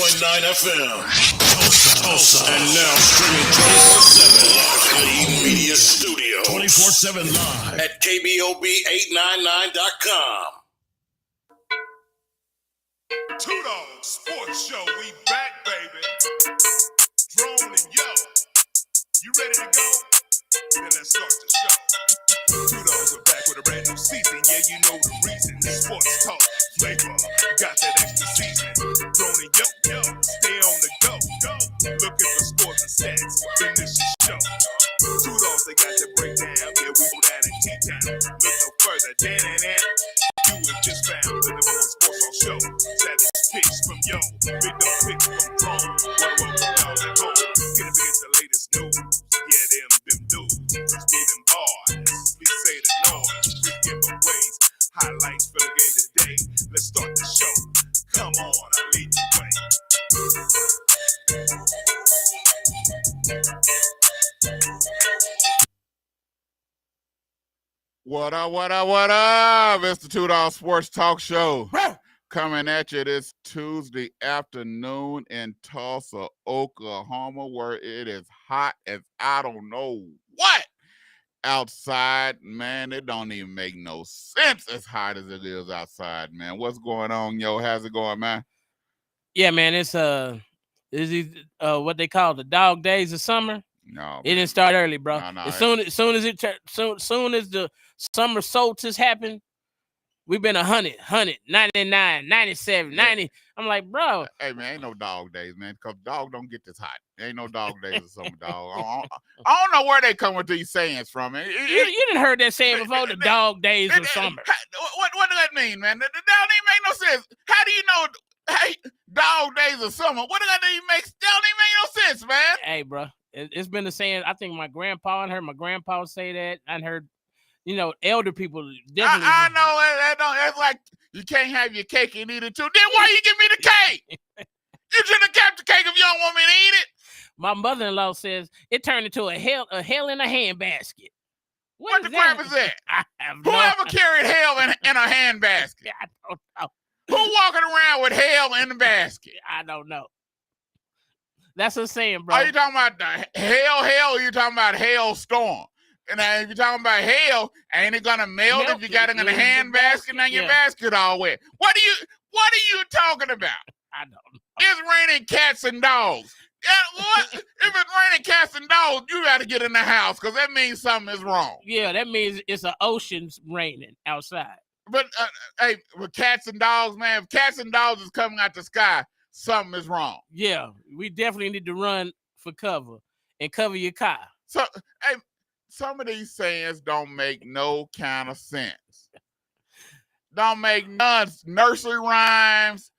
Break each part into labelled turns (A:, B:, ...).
A: FM. Tulsa. And now streaming 24/7 live from the Eden Media Studio. 24/7 live at KBOB899.com.
B: Two Dawgs Sports Show. We back, baby. Drone and Yo. You ready to go? Then let's start the show. Two Dawgs are back with a brand new season. Yeah, you know the reason. Sports talk, flavor, got that extra season. Drone and Yo, stay on the go. Looking for scores and stats. Then this is show. Two Dawgs, they got the breakdown. Yeah, we do that in T-Town. Look no further. Dan. You have just found the number one sports talk show. Savage picks from Yo. Big dog picks from Drone. What y'all at home? Get up against the latest news. Yeah, them dudes. Must be them bars. We say the noise. We giveaways. Highlights for the game today. Let's start the show. Come on, I'll lead the way.
C: What up? It's the Two Dawgs Sports Talk Show. Coming at you this Tuesday afternoon in Tulsa, Oklahoma, where it is hot as I don't know what outside. Man, it don't even make no sense as hot as it is outside, man. What's going on, Yo? How's it going, man?
D: Yeah, man, it's what they call the dog days of summer.
C: No,
D: it didn't start early, bro.
C: No,
D: As soon as the summer solstice happened, we've been 100, 99, 97, 90. I'm like, bro.
C: Hey, man, ain't no dog days, man, because dog don't get this hot. Ain't no dog days of summer, dog. I don't know where they come with these sayings from.
D: You didn't heard that saying before, the dog days of summer.
C: What does that mean, man? That don't even make no sense. How do you know, hey, dog days of summer? What does that even make? That don't even make no sense, man.
D: Hey, bro. It's been the saying. I think I heard my grandpa say that. I heard, elder people definitely.
C: I know that's like you can't have your cake and eat it too. Then why you give me the cake? You should have kept the cake if you don't want me to eat it.
D: My mother-in-law says it turned into a hell in a handbasket.
C: What the crap is that? Whoever carried hell in a handbasket?
D: I don't know.
C: Who walking around with hell in the basket?
D: I don't know. That's a saying, bro.
C: Are you talking about the hell, or are you talking about hailstorm? And if you're talking about hell, ain't it gonna melt if you got it in a handbasket and your basket all wet? What are you talking about?
D: I don't know.
C: It's raining cats and dogs. What? If it's raining cats and dogs, you got to get in the house because that means something is wrong.
D: Yeah, that means it's an ocean's raining outside.
C: But hey, with cats and dogs, man, if cats and dogs is coming out the sky, something is wrong.
D: Yeah, we definitely need to run for cover and cover your car.
C: So, hey, some of these sayings don't make no kind of sense. Don't make none nursery rhymes,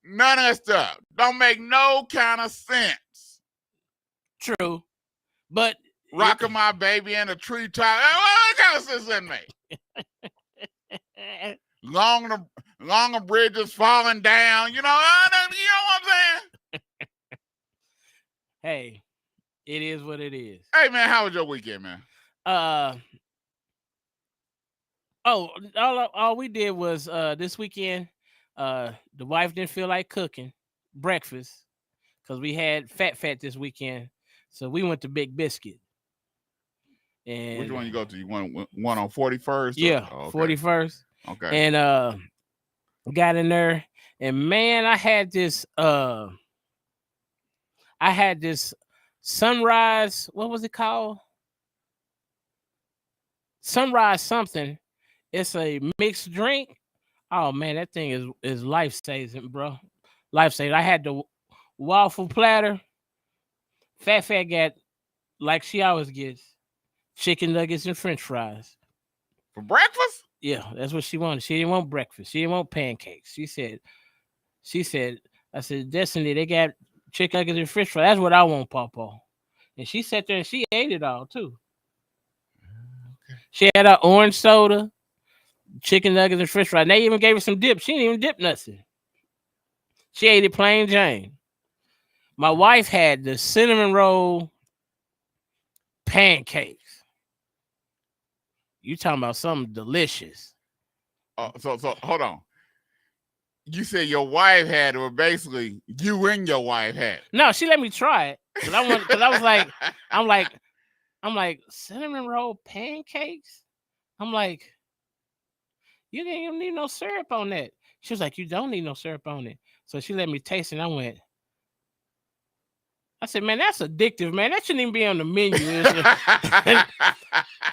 C: none of that stuff. Don't make no kind of sense.
D: True, but
C: rocking my baby in a treetop. What kind of sense that make? Longer bridges falling down. You know what I'm saying?
D: Hey, it is what it is.
C: Hey, man, how was your weekend, man?
D: All we did was this weekend. The wife didn't feel like cooking breakfast because we had fat this weekend, so we went to Big Biscuit. And
C: which one you go to? You went one on 41st?
D: Yeah,
C: oh, okay.
D: 41st.
C: Okay.
D: And got in there, and man, I had this sunrise. What was it called? Sunrise something. It's a mixed drink. Oh man, that thing is life-saving, bro. Life-saving. I had the waffle platter. Fat got, like she always gets, chicken nuggets and French fries.
C: For breakfast?
D: Yeah, that's what she wanted. She didn't want breakfast. She didn't want pancakes. She said, I said, Destiny, they got chicken nuggets and French fries. That's what I want, Pawpaw. And she sat there and she ate it all too. Okay. She had her orange soda, chicken nuggets and French fries. And they even gave her some dip. She didn't even dip nothing. She ate it plain Jane. My wife had the cinnamon roll pancakes. You talking about something delicious.
C: So hold on. You said your wife had it, or basically you and your wife had it.
D: No, she let me try it because I was like, I'm like cinnamon roll pancakes. I'm like, you didn't even need no syrup on that. She was like, you don't need no syrup on it. So she let me taste it. And I said, man, that's addictive, man. That shouldn't even be on the menu.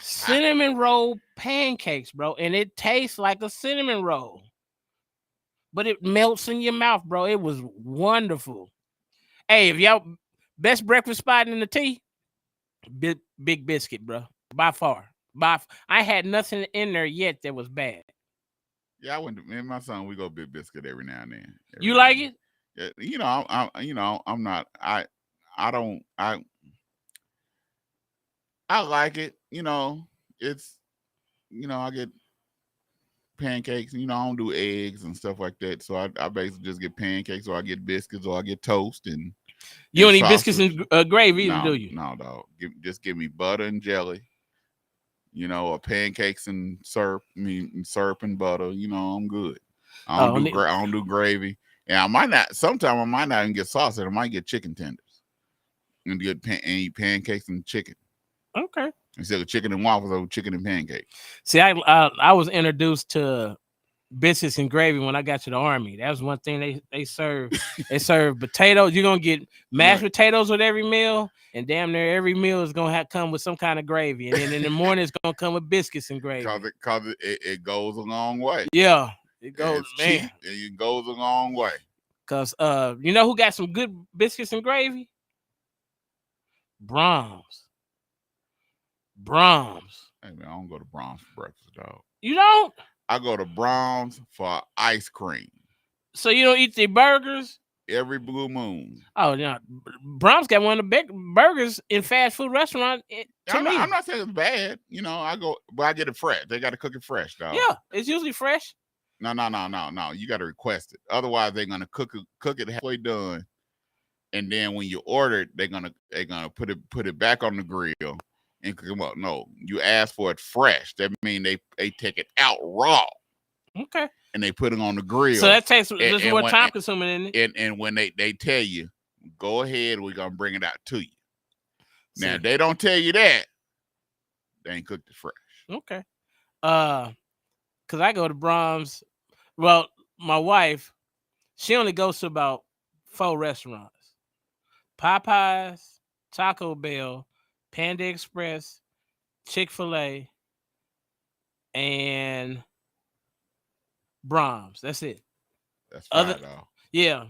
D: Cinnamon roll pancakes, bro. And it tastes like a cinnamon roll. But it melts in your mouth, bro. It was wonderful. Hey, if y'all best breakfast spot in the T, Big Biscuit, bro. By far. I had nothing in there yet that was bad.
C: Yeah, me and my son, we go Big Biscuit every now and then.
D: You like it?
C: Yeah, I'm not. I like it. It's I get pancakes. I don't do eggs and stuff like that. So I basically just get pancakes, or I get biscuits, or I get toast and.
D: You don't eat biscuits and gravy either, do you?
C: No, dog. Just give me butter and jelly. Or pancakes and syrup. Syrup and butter. I'm good. I don't do gravy. And sometimes I might not even get sausage. I might get chicken tenders and eat pancakes and chicken.
D: Okay.
C: Instead of chicken and waffles, or chicken and pancakes.
D: See, I was introduced to biscuits and gravy when I got to the Army. That was one thing they serve. They serve potatoes. You're gonna get mashed potatoes with every meal, and damn near every meal is gonna come with some kind of gravy. And then in the morning it's gonna come with biscuits and gravy.
C: Cause it goes a long way.
D: Yeah, it goes, man.
C: Cheap, and it goes a long way.
D: Cause you know who got some good biscuits and gravy? Brahms.
C: Hey man, I don't go to Brahms for breakfast, dog.
D: You don't?
C: I go to Brahms for ice cream.
D: So you don't eat the burgers?
C: Every blue moon.
D: Oh, yeah. Brahms got one of the big burgers in fast food restaurant.
C: I'm not saying it's bad. I go, but I get it fresh. They got to cook it fresh, dog.
D: Yeah, it's usually fresh.
C: No. You got to request it. Otherwise, they're gonna cook it halfway done, and then when you order it, they're gonna put it back on the grill and cook them up. No, you ask for it fresh. That means they take it out raw.
D: Okay.
C: And they put it on the grill.
D: So that takes just more time consuming, isn't it?
C: And when they tell you, go ahead, we're gonna bring it out to you. Now, if they don't tell you that, they ain't cooked it fresh.
D: Okay. Because I go to Brahms. Well, my wife, she only goes to about 4 restaurants: Popeyes, Taco Bell, Panda Express, Chick-fil-A, and Brahms. That's it.
C: That's 5, though.
D: Yeah.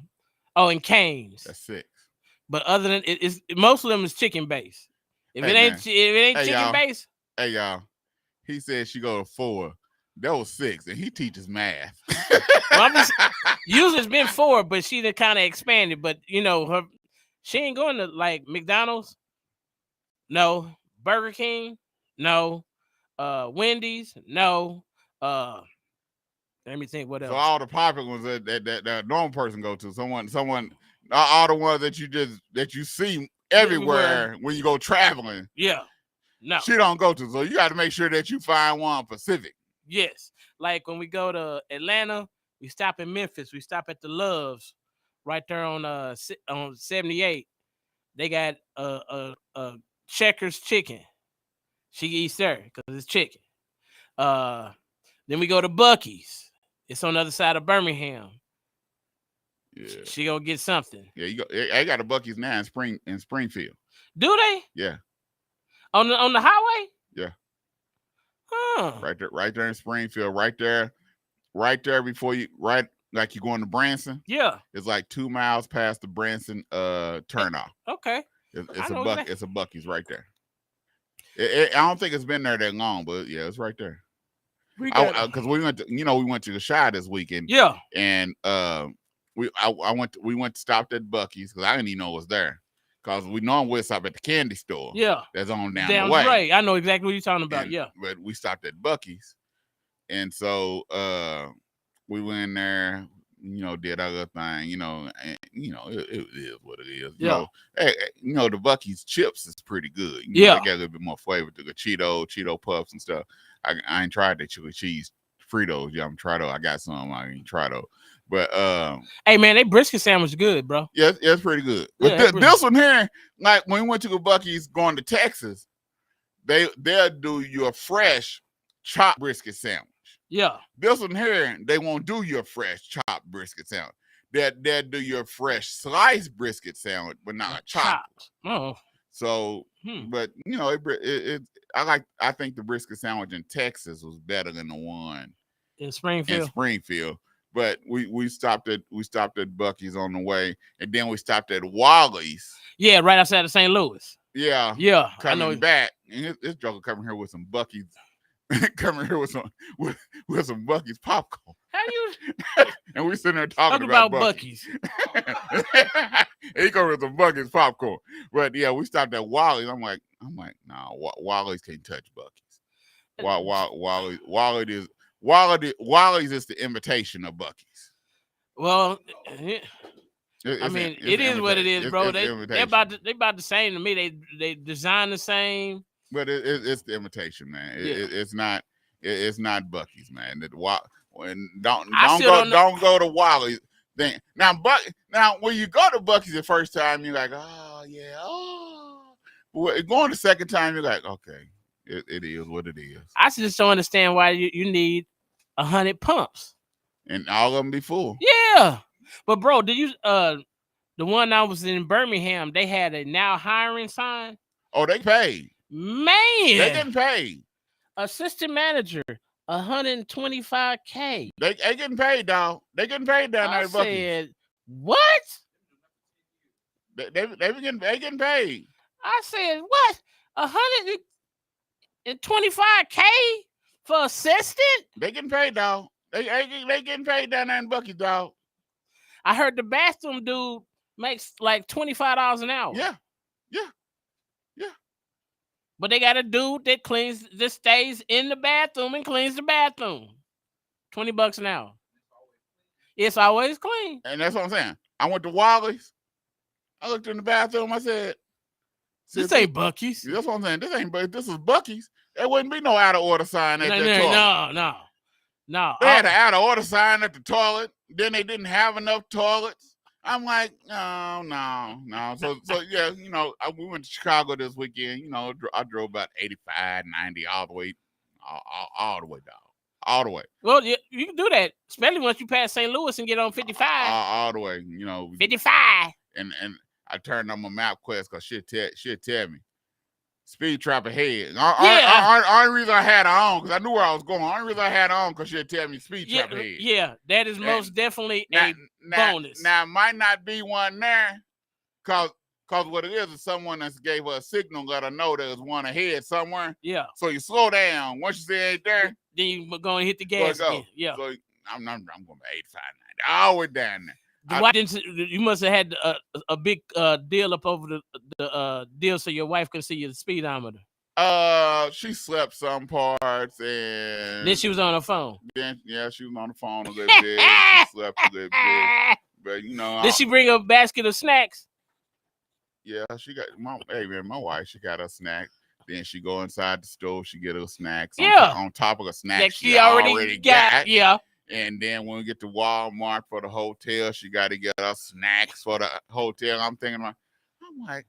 D: Oh, and Cane's.
C: That's 6.
D: But other than it's most of them is chicken based. If it ain't chicken based.
C: Hey y'all. He said she go to 4. That was 6, and he teaches math.
D: Well, usually it's been 4, but she done kind of expanded. But she ain't going to like McDonald's. No. Burger King. No. Wendy's. No. Let me think what else.
C: So all the popular ones that normal person go to. Someone all the ones that you see everywhere when you go traveling.
D: Yeah. No.
C: She don't go to. So you got to make sure that you find one Pacific.
D: Yes. Like when we go to Atlanta, we stop in Memphis. We stop at the Loves right there on 78. They got a Checkers chicken. She eats there because it's chicken. Then we go to Buc-ee's. It's on the other side of Birmingham.
C: Yeah.
D: She gonna get something.
C: Yeah, I got a Buc-ee's now in Springfield.
D: Do they?
C: Yeah.
D: On the highway?
C: Yeah.
D: Huh.
C: Right there in Springfield. Right there before you like you going to Branson.
D: Yeah.
C: It's like 2 miles past the Branson turnoff.
D: Okay.
C: It's a Buc-ee's right there. I don't think it's been there that long, but yeah, it's right there. Because we went to the Shy this weekend.
D: Yeah.
C: And we stopped at Buc-ee's because I didn't even know it was there. Because we normally would stop at the candy store.
D: Yeah.
C: That's on down the way.
D: Right. I know exactly what you're talking about. Yeah.
C: But we stopped at Buc-ee's. And so we went in there, did our other thing, and it is what it is.
D: Yeah.
C: The Buc-ee's chips is pretty good.
D: They
C: got a little bit more flavor to the Cheeto puffs and stuff. I ain't tried the chili cheese Fritos. Yeah, I'm tried those. I got some. I ain't tried those. But
D: Hey man, they brisket sandwich good, bro.
C: yeah, it's pretty good.
D: Yeah,
C: But this one here, like when we went to the Buc-ee's going to Texas, they'll do you a fresh chopped brisket sandwich.
D: Yeah.
C: This one here, they won't do your fresh chopped brisket sandwich. They'll do your fresh sliced brisket sandwich, but not chopped.
D: Oh.
C: So, but you know, I think the brisket sandwich in Texas was better than the one
D: in Springfield.
C: But we stopped at Buc-ee's on the way, and then we stopped at Wally's.
D: Yeah, right outside of St. Louis.
C: Yeah,
D: coming
C: I know. Back, and this joker coming here with some Buc-ee's, coming here with some Buc-ee's popcorn.
D: How you?
C: And we sitting there talking
D: about
C: Buc-ee's. He come with some Buc-ee's popcorn, but yeah, we stopped at Wally's. I'm like, nah, Wally's can't touch Buc-ee's. Wally's is the imitation of Buc-ee's.
D: Well, it is what it is, bro. They about the same to me. They design the same,
C: but it's the imitation, man. It's not Buc-ee's, man. Don't go to Wally's. Then now when you go to Buc-ee's the first time, you're like, oh yeah, But going the second time, you're like, okay, it is what it is.
D: I just don't understand why you need 100 pumps
C: and all of them be full.
D: Yeah, but bro, did you the one I was in Birmingham? They had a now hiring sign.
C: Oh, they paid.
D: Man,
C: they getting paid.
D: Assistant manager, $125K.
C: They getting paid, dog. They getting paid down there. I
D: said, what?
C: They getting paid.
D: I said, what? $125K for assistant?
C: They getting paid, dog. They getting paid down there in Buc-ee's, dog.
D: I heard the bathroom dude makes like $25 an hour.
C: Yeah.
D: But they got a dude that stays in the bathroom and cleans the bathroom. $20 an hour. It's always clean.
C: And that's what I'm saying. I went to Wally's. I looked in the bathroom. I said,
D: this ain't Buc-ee's.
C: That's what I'm saying. This is Buc-ee's. There wouldn't be no out of order sign at the toilet.
D: No.
C: They had an out of order sign at the toilet. Then they didn't have enough toilets. I'm like, no. So yeah, you know, we went to Chicago this weekend. You know, I drove about 85, 90 all the way down. All the way.
D: Well, you can do that, especially once you pass St. Louis and get on 55.
C: All the way, you know.
D: 55.
C: And I turned on my MapQuest because she'll tell me. Speed trap ahead. Only reason I had it on because I knew where I was going. Only reason I had it on because she'll tell me speed trap ahead.
D: Yeah, that is most definitely a bonus.
C: Now, it might not be one there because what it is someone that gave her a signal, let her know there's one ahead somewhere.
D: Yeah.
C: So you slow down. Once you see it ain't there,
D: then you go and hit the gas again. Yeah.
C: So I'm going to 85, 90. All the way down there.
D: You must have had a big deal up over the deal so your wife could see your speedometer.
C: She slept some parts and
D: then she was on her phone.
C: Then she was on the phone a little bit. She slept a little bit, but you know.
D: Did she bring a basket of snacks?
C: Yeah, she got my wife. She got her snacks. Then she go inside the store. She get her snacks. On top of the snacks
D: that she already got. Yeah.
C: And then when we get to Walmart for the hotel, she got to get us snacks for the hotel. I'm like,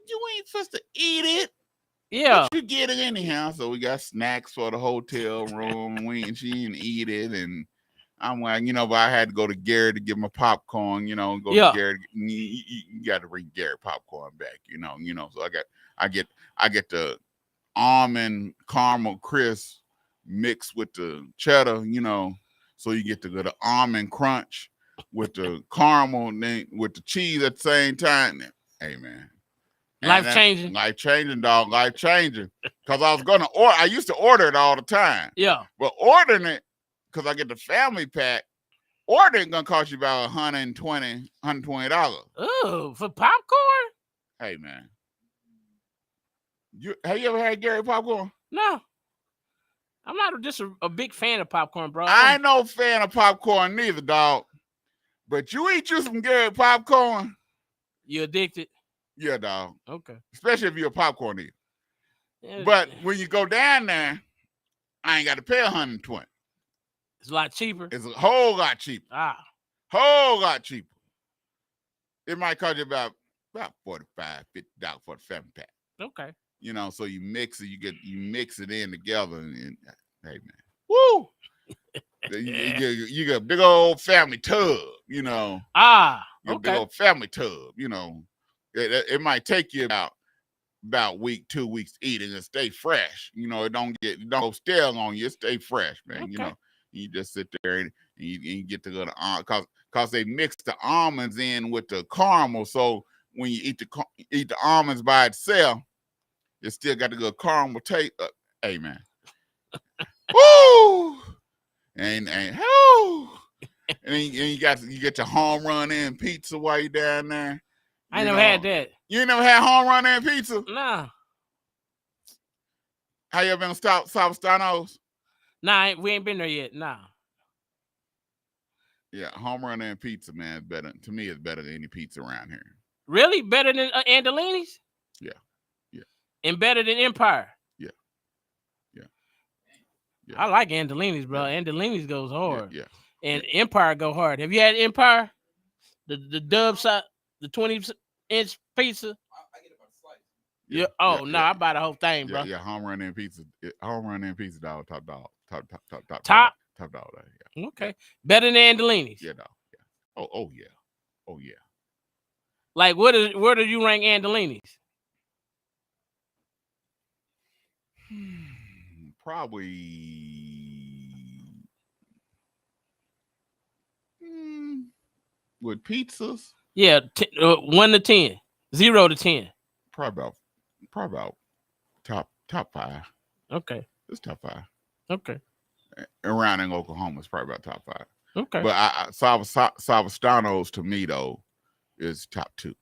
C: you ain't supposed to eat it.
D: Yeah.
C: But you get it anyhow. So we got snacks for the hotel room. She didn't eat it. And I'm like, you know, but I had to go to Gary to get my popcorn, you know, to Gary. You got to bring Gary popcorn back, you know. So I get the almond caramel crisp mixed with the cheddar, you know, so you get the almond crunch with the caramel and then with the cheese at the same time. Hey man,
D: life changing,
C: dog, life changing. Because I used to order it all the time.
D: Yeah,
C: but ordering it because I get the family pack. Ordering gonna cost you about $120.
D: Oh, for popcorn?
C: Hey man, have you ever had Gary popcorn?
D: No. I'm not just a big fan of popcorn, bro.
C: I ain't no fan of popcorn neither, dog. But you eat you some Gary popcorn.
D: You addicted?
C: Yeah, dog.
D: Okay.
C: Especially if you're a popcorn eater. Yeah. But when you go down there, I ain't got to pay $120.
D: It's a lot cheaper.
C: It's a whole lot cheaper. Whole lot cheaper. It might cost you about $45, $50 for the family pack.
D: Okay.
C: You know, so you mix it, you mix it in together, and hey man, woo! you get a big old family tub, you know.
D: Okay.
C: Big old family tub, you know. It might take you about week, 2 weeks to eat, and it stay fresh. You know, it don't go stale on you. It stay fresh, man. Okay. You know, you just sit there and you get to go to cause they mix the almonds in with the caramel. So when you eat the almonds by itself, it still got the good caramel taste. Hey man, woo! And whoo! And then you get your home run in pizza while you're down there.
D: I never had that.
C: You ain't never had home run in pizza?
D: Nah.
C: How you ever been to Salvastanos?
D: Nah, we ain't been there yet. Nah.
C: Yeah, home run in pizza, man, is better. To me, it's better than any pizza around here.
D: Really? Better than Andolini's?
C: Yeah.
D: And better than Empire?
C: Yeah.
D: I like Andolini's, bro. Yeah. Andolini's goes hard.
C: Yeah.
D: And Empire go hard. Have you had Empire? The dub side, the 20-inch pizza?
E: I get it by the slice.
D: Yeah. I buy the whole thing, bro.
C: Yeah, home run in pizza. Home run in pizza, dog. Top dog. Top dog. Yeah.
D: Okay. Better than Andolini's?
C: Yeah, dog. Yeah. Oh yeah.
D: Like, where do you rank Andolini's?
C: Probably with pizzas.
D: Yeah, 1 to 10, 0 to 10.
C: Probably about top 5.
D: Okay,
C: it's top 5.
D: Okay,
C: around in Oklahoma, it's probably about top 5.
D: Okay,
C: but Salvastanos to me though is top 2.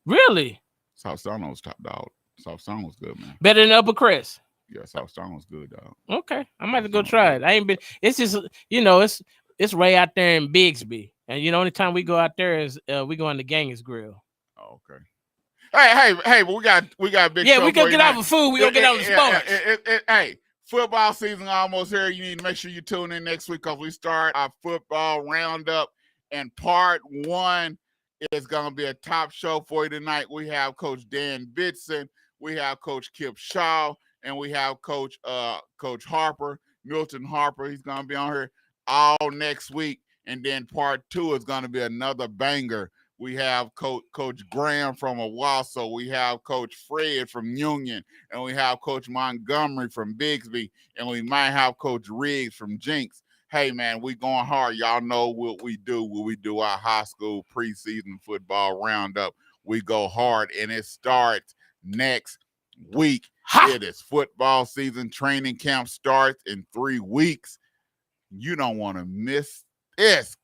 D: Really?
C: Salvastanos top dog. Salvastanos good, man.
D: Better than Upper Crest.
C: Yeah, Salvastanos good, dog.
D: Okay, I might have to go try it. I ain't been. It's just it's right out there in Bixby, and only time we go out there is we go on the Gangers Grill.
C: Oh, okay. Hey, but we got big.
D: Yeah, we gonna get out of food. We gonna get out of sports.
C: Hey, football season almost here. You need to make sure you tune in next week because we start our football roundup, and part 1 is gonna be a top show for you tonight. We have Coach Dan Bitson, we have Coach Kip Shaw, and we have Coach Harper, Milton Harper. He's gonna be on here all next week, and then part 2 is gonna be another banger. We have Coach Graham from Owasso. We have Coach Fred from Union. And we have Coach Montgomery from Bixby. And we might have Coach Riggs from Jinx. Hey, man, we going hard. Y'all know what we do when we do our high school preseason football roundup. We go hard, and it starts next week. It is football season. Training camp starts in 3 weeks. You don't want to miss this.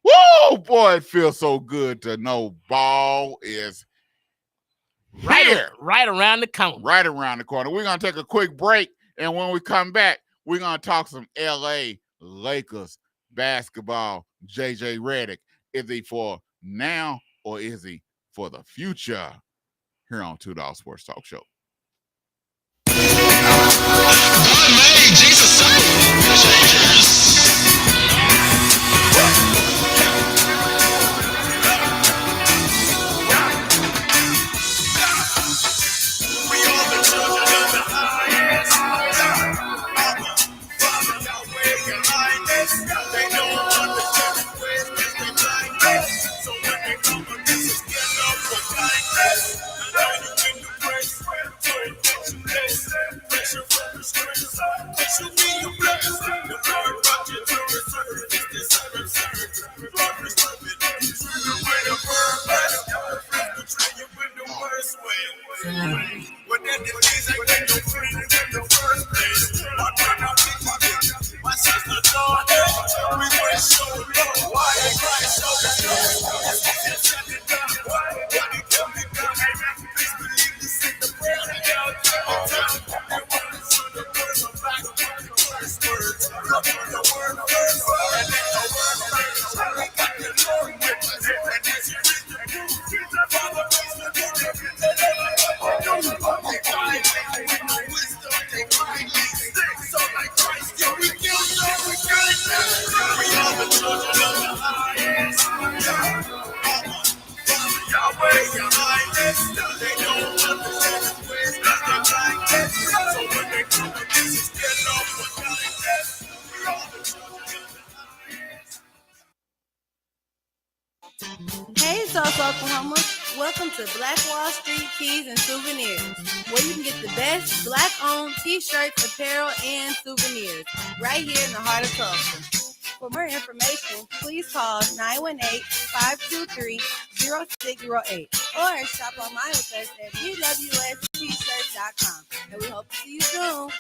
C: Whoa, boy, it feels so good to know ball is
D: right around the corner.
C: Right around the corner. We're going to take a quick break, and when we come back, we're going to talk some L.A. Lakers basketball. J.J. Redick, is he for now or is he for the future? Here on Two Dawgs Sports Talk Show.
F: Hey, Tulsa, Oklahoma. Welcome to Black Wall Street Tees and Souvenirs, where you can get the best Black-owned T-shirts, apparel, and souvenirs right here in the heart of Tulsa. For more information, please call 918-523-0608 or shop online with us at bwst-shirts.com. And we hope to see you soon.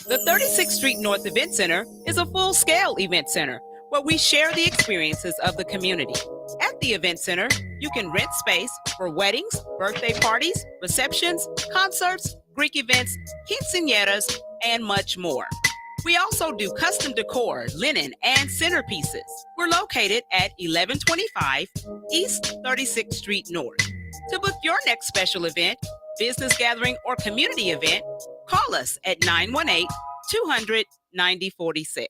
G: The 36th Street North Event Center is a full-scale event center where we share the experiences of the community. At the event center, you can rent space for weddings, birthday parties, receptions, concerts, Greek events, quinceañeras, and much more. We also do custom decor, linen, and centerpieces. We're located at 1125 East 36th Street North. To book your next special event, business gathering, or community event, call us at 918-200-9046.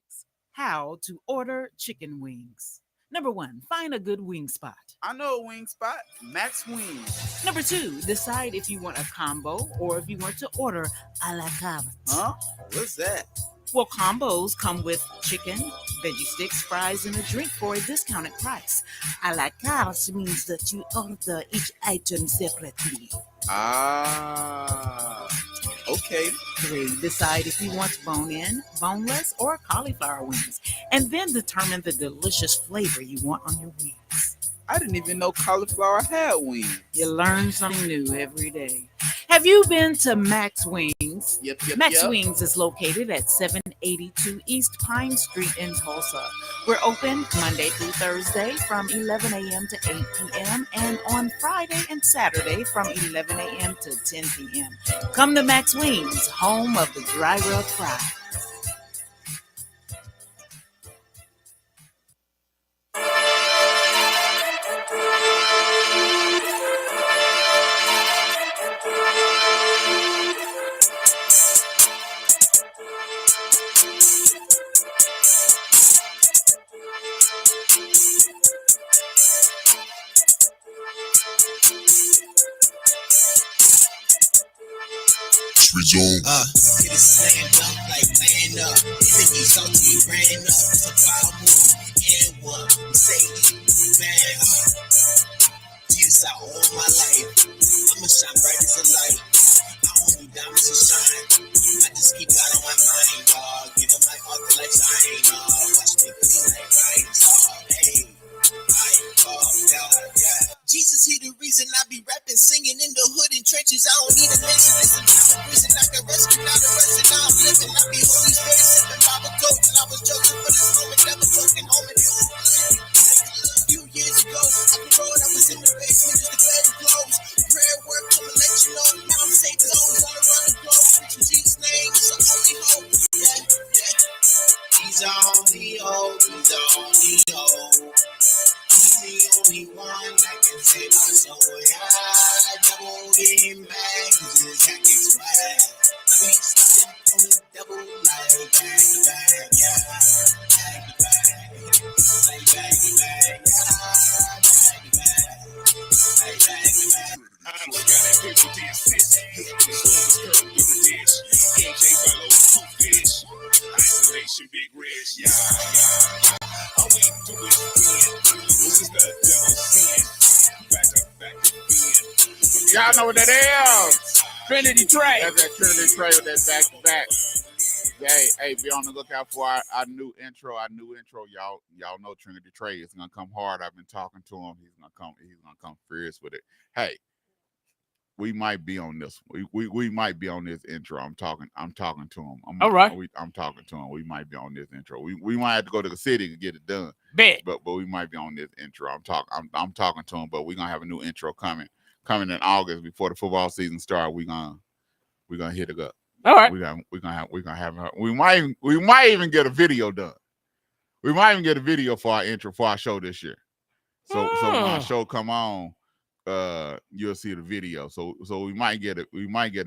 H: How to order chicken wings. Number 1, find a good wing spot.
E: I know a wing spot, Max Wings.
H: Number 2, decide if you want a combo or if you want to order a la carte.
E: Huh? What's that?
H: Well, combos come with chicken, veggie sticks, fries, and a drink for a discounted price. A la carte means that you order each item separately.
E: Ah, okay.
H: 3, decide if you want bone-in, boneless, or cauliflower wings, and then determine the delicious flavor you want on your wings.
E: I didn't even know cauliflower had wings.
H: You learn something new every day. Have you been to Max Wings?
E: Yep.
H: Max Wings is located at 782 East Pine Street in Tulsa. We're open Monday through Thursday from 11 a.m. to 8 p.m. and on Friday and Saturday from 11 a.m. to 10 p.m. Come to Max Wings, home of the dry rub fry.
A: Zone.
I: Hit a slam dunk like man up. Nigga salty ran up. It's a foul move. And what? Mercedes, man. Years out all my life. I'ma shine bright as a light. I don't need diamonds to shine. I just keep God on my mind, dog. Give up my heart to like shine, dog. Watch me clean like ice, dog. Hey, I dog, yeah. Jesus, he the reason I be rapping, singing in the hood and trenches. I don't need a mention. Listen, I'm a prison, I can rescue, not arrested. Now I'm living. I be Holy Spirit sipping Bible coach, and I was chosen for this moment. Never talking home and a few years ago, I was road, I was in the basement, just the bed and clothes. Prayer work, I'ma let you know. Now I'm safe, cause I was on the run and go. In Jesus' name, it's the only hope. Yeah. He's our only hope. He's our only hope. He's the only one that can save my soul. Yeah, double him back, cause his hack is swag. I be stuck on the double like back to back, yeah. Back to back, like back to back, yeah. Back to back, like back to back. I got that paper to assist. The storm was curved with the dish. KJ follow two fish. Isolation, big rich, yeah. I went to it again. This is the devil's sin. Back to Ben.
C: Y'all know what that is?
D: Trinity Trey.
C: That's that Trinity Trey with that back to back. Hey, be on the lookout for our new intro. Y'all know Trinity Trey is gonna come hard. I've been talking to him. He's gonna come fierce with it. Hey, we might be on this. We might be on this intro. I'm talking to him.
D: All right.
C: I'm talking to him. We might be on this intro. We might have to go to the city to get it done.
D: Bet.
C: But we might be on this intro. I'm talking to him. But we're gonna have a new intro coming in August before the football season starts. We're gonna hit it up.
D: All right.
C: We're gonna have her. We might even get a video done. We might even get a video for our intro for our show this year. So when our show come on, you'll see the video. So we might get a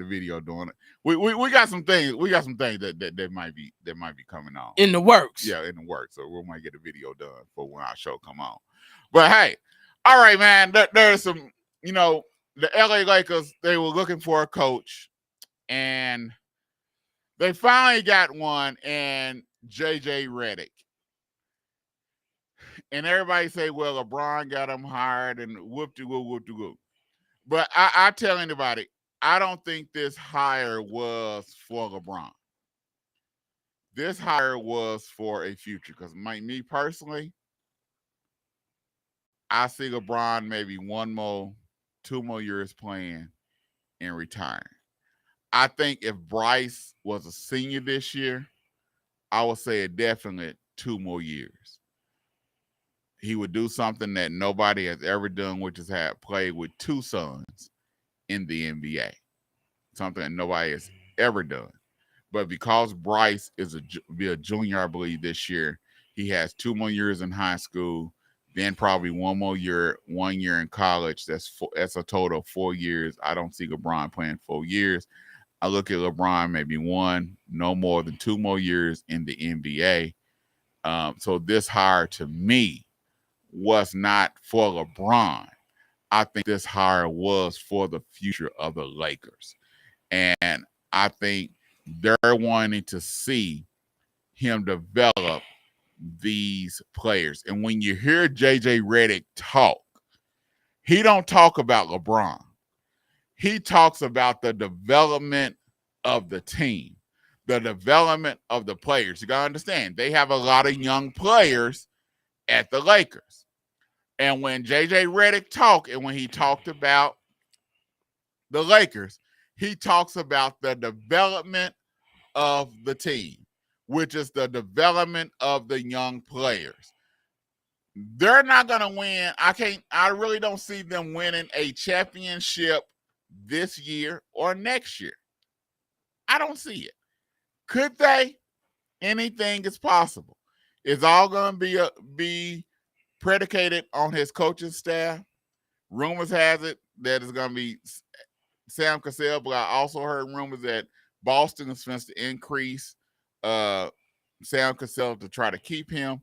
C: video doing it. We got some things that might be coming on
D: in the works.
C: Yeah, in the works. So we might get a video done for when our show come on. But hey, all right, man. There's some, the LA Lakers, they were looking for a coach, and they finally got one, and JJ Redick. And everybody say, well, LeBron got him hired and whoop-de-whoop. But I tell anybody, I don't think this hire was for LeBron. This hire was for a future, because me personally, I see LeBron maybe 2 more years playing and retiring. I think if Bryce was a senior this year, I would say a definite 2 more years. He would do something that nobody has ever done, which is played with 2 sons in the NBA. Something that nobody has ever done. But because Bryce is be a junior, I believe, this year, he has 2 more years in high school, then probably 1 year in college. That's a total of 4 years. I don't see LeBron playing 4 years. I look at LeBron maybe 1, no more than 2 more years in the NBA. So this hire to me was not for LeBron. I think this hire was for the future of the Lakers. And I think they're wanting to see him develop these players. And when you hear JJ Redick talk, he don't talk about LeBron. He talks about the development of the team, the development of the players. You got to understand, they have a lot of young players at the Lakers. And when JJ Redick talked, and when he talked about the Lakers, he talks about the development of the team, which is the development of the young players. They're not going to win. I really don't see them winning a championship this year or next year. I don't see it. Could they? Anything is possible. It's all going to be predicated on his coaching staff. Rumors has it that it's going to be Sam Cassell, but I also heard rumors that Boston is supposed to increase Sam Cassell to try to keep him.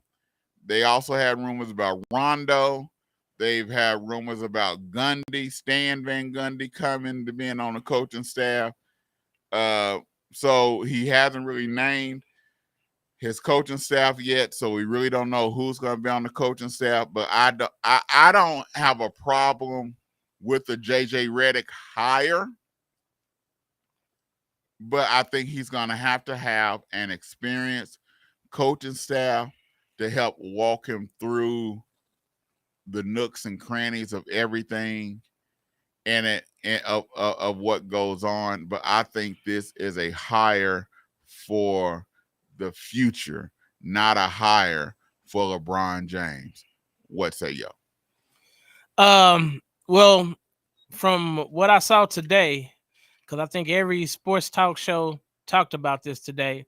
C: They also had rumors about Rondo. They've had rumors about Gundy, Stan Van Gundy, coming to being on the coaching staff. So he hasn't really named his coaching staff yet, so we really don't know who's going to be on the coaching staff. But I don't have a problem with the JJ Redick hire, but I think he's going to have an experienced coaching staff to help walk him through the nooks and crannies of everything and of what goes on. But I think this is a hire for the future, not a hire for LeBron James. What say you?
D: Well, from what I saw today, because I think every sports talk show talked about this today,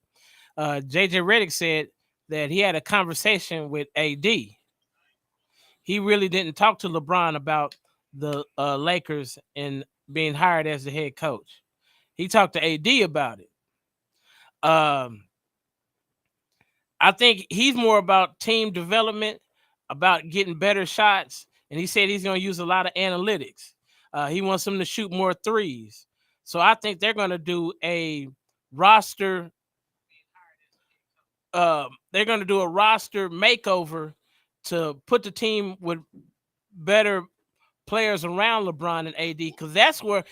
D: JJ Redick said that he had a conversation with AD. He really didn't talk to LeBron about the Lakers and being hired as the head coach. He talked to AD about it. I think he's more about team development, about getting better shots. And he said he's going to use a lot of analytics. He wants them to shoot more threes. So I think they're going to do a roster. They're going to do a roster makeover to put the team with better players around LeBron and AD, because that's where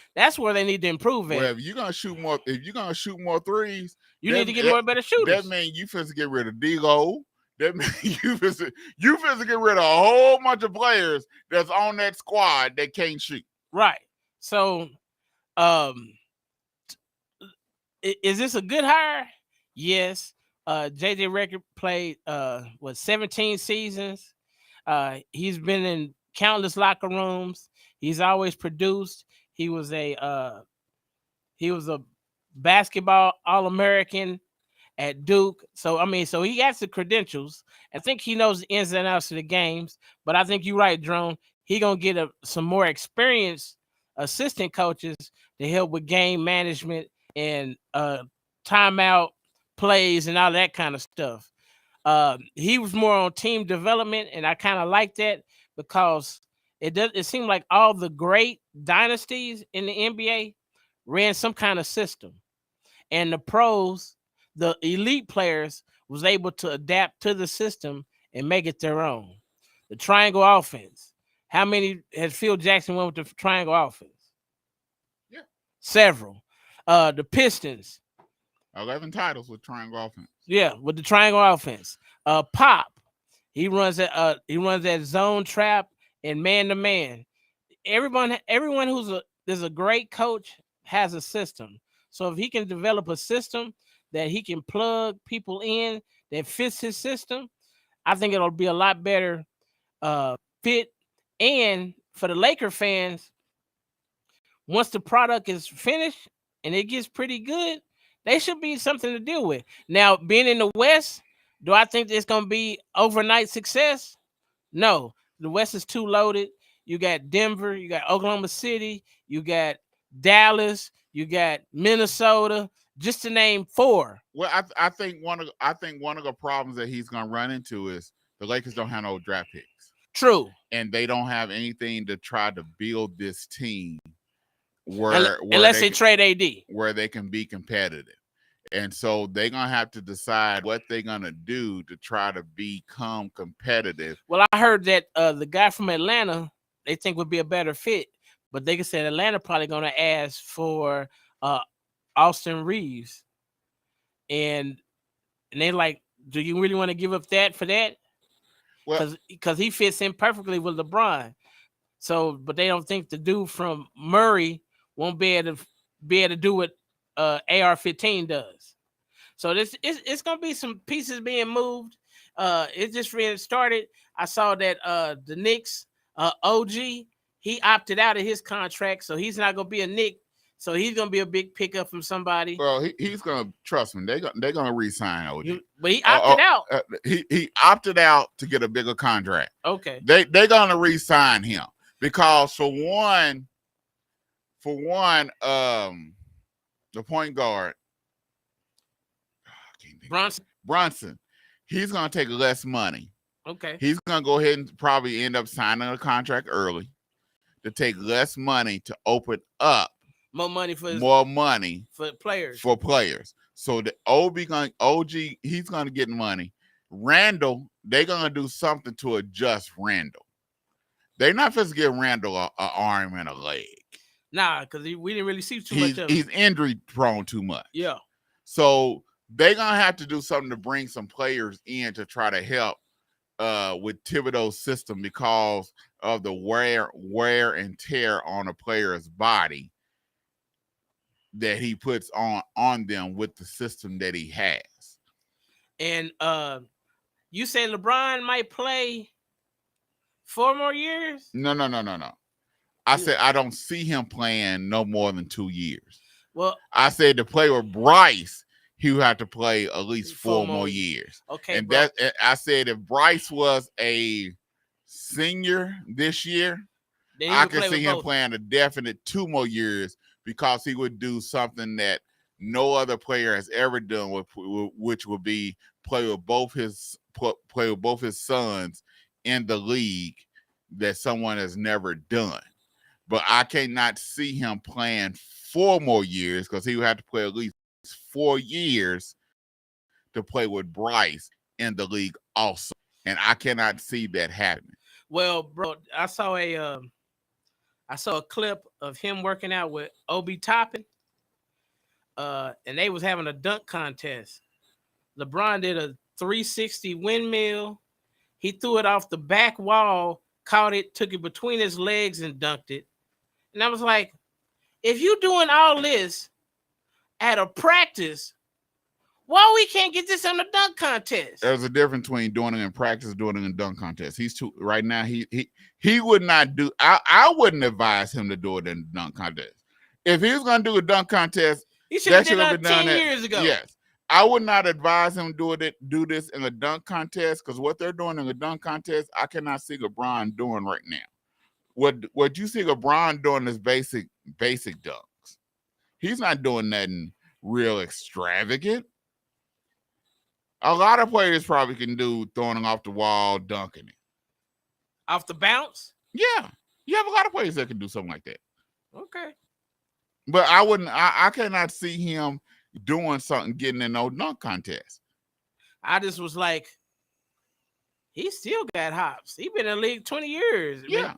D: they need to improve at.
C: Well, if you're gonna shoot more threes,
D: you need to get more better shooters.
C: That means you supposed to get rid of D-Lo. That means you supposed to get rid of a whole bunch of players that's on that squad that can't shoot.
D: Right. So, is this a good hire? Yes. JJ Redick played 17 seasons. He's been in countless locker rooms. He's always produced. He was a basketball All-American at Duke. So he has the credentials. I think he knows the ins and outs of the games. But I think you're right, Drone. he gonna get some more experienced assistant coaches to help with game management and timeout plays and all that kind of stuff. He was more on team development, and I kind of like that because it seemed like all the great dynasties in the NBA ran some kind of system, and the pros, the elite players, was able to adapt to the system and make it their own. The triangle offense. How many has Phil Jackson went with the triangle offense?
C: Yeah.
D: Several. The Pistons.
C: 11 titles with triangle offense.
D: Yeah, with the triangle offense. Pop. He runs that zone trap and man to man. Everyone there's a great coach has a system. So if he can develop a system that he can plug people in that fits his system, I think it'll be a lot better fit. And for the Laker fans, once the product is finished and it gets pretty good, they should be something to deal with. Now, being in the West, do I think it's going to be overnight success? No. The West is too loaded. You got Denver, you got Oklahoma City, you got Dallas, you got Minnesota, just to name 4.
C: Well, I think one of the problems that he's going to run into is the Lakers don't have no draft picks.
D: True.
C: And they don't have anything to try to build this team where
D: unless they trade AD,
C: where they can be competitive. And so they're going to have to decide what they're going to do to try to become competitive.
D: Well, I heard that the guy from Atlanta, they think would be a better fit, but they said Atlanta probably going to ask for Austin Reeves. And they're like, do you really want to give up that for that?
C: Well,
D: because he fits in perfectly with LeBron. So, but they don't think the dude from Murray won't be able to do what AR-15 does. So it's gonna be some pieces being moved. It just really started. I saw that the Knicks OG, he opted out of his contract, so he's not gonna be a Knick. So he's gonna be a big pickup from somebody.
C: Well, he's gonna trust me. They're gonna re-sign OG.
D: But he opted out.
C: He opted out to get a bigger contract.
D: Okay.
C: They're gonna re-sign him because for one, the point guard Brunson, he's gonna take less money.
D: Okay.
C: He's gonna go ahead and probably end up signing a contract early to take less money to open up more money
D: for players.
C: So the OG, he's gonna get money. Randall, they're gonna do something to adjust Randall. They're not supposed to give Randall an arm and a leg.
D: Nah, because we didn't really see too much of him.
C: He's injury prone too much.
D: Yeah.
C: So they're gonna have to do something to bring some players in to try to help with Thibodeau's system because of the wear and tear on a player's body that he puts on them with the system that he has.
D: And you say LeBron might play 4 more years?
C: No. I said I don't see him playing no more than 2 years.
D: Well,
C: I said to play with Bryce, he would have to play at least 4 more years.
D: Okay.
C: And I said if Bryce was a senior this year, I could see him playing a definite 2 more years because he would do something that no other player has ever done, which would be play with both his sons in the league that someone has never done. But I cannot see him playing 4 more years because he would have to play at least 4 years to play with Bryce in the league also. And I cannot see that happening.
D: Well, bro, I saw a clip of him working out with Obi Toppin. And they was having a dunk contest. LeBron did a 360 windmill. He threw it off the back wall, caught it, took it between his legs and dunked it. And I was like, if you doing all this at a practice, why we can't get this in the dunk contest?
C: There's a difference between doing it in practice and doing it in dunk contest. He's too right now. He would not do. I wouldn't advise him to do it in the dunk contest. If he was going to do a dunk contest,
D: he should have been done 10 years ago.
C: Yes, I would not advise him do this in a dunk contest because what they're doing in the dunk contest, I cannot see LeBron doing right now. what you see LeBron doing is basic dunks. He's not doing nothing real extravagant. A lot of players probably can do throwing it off the wall, dunking it.
D: Off the bounce?
C: Yeah. You have a lot of players that can do something like that.
D: Okay.
C: But I cannot see him doing something, getting in no dunk contest.
D: I just was like, he still got hops. He been in the league 20 years.
C: Yeah.
D: Man,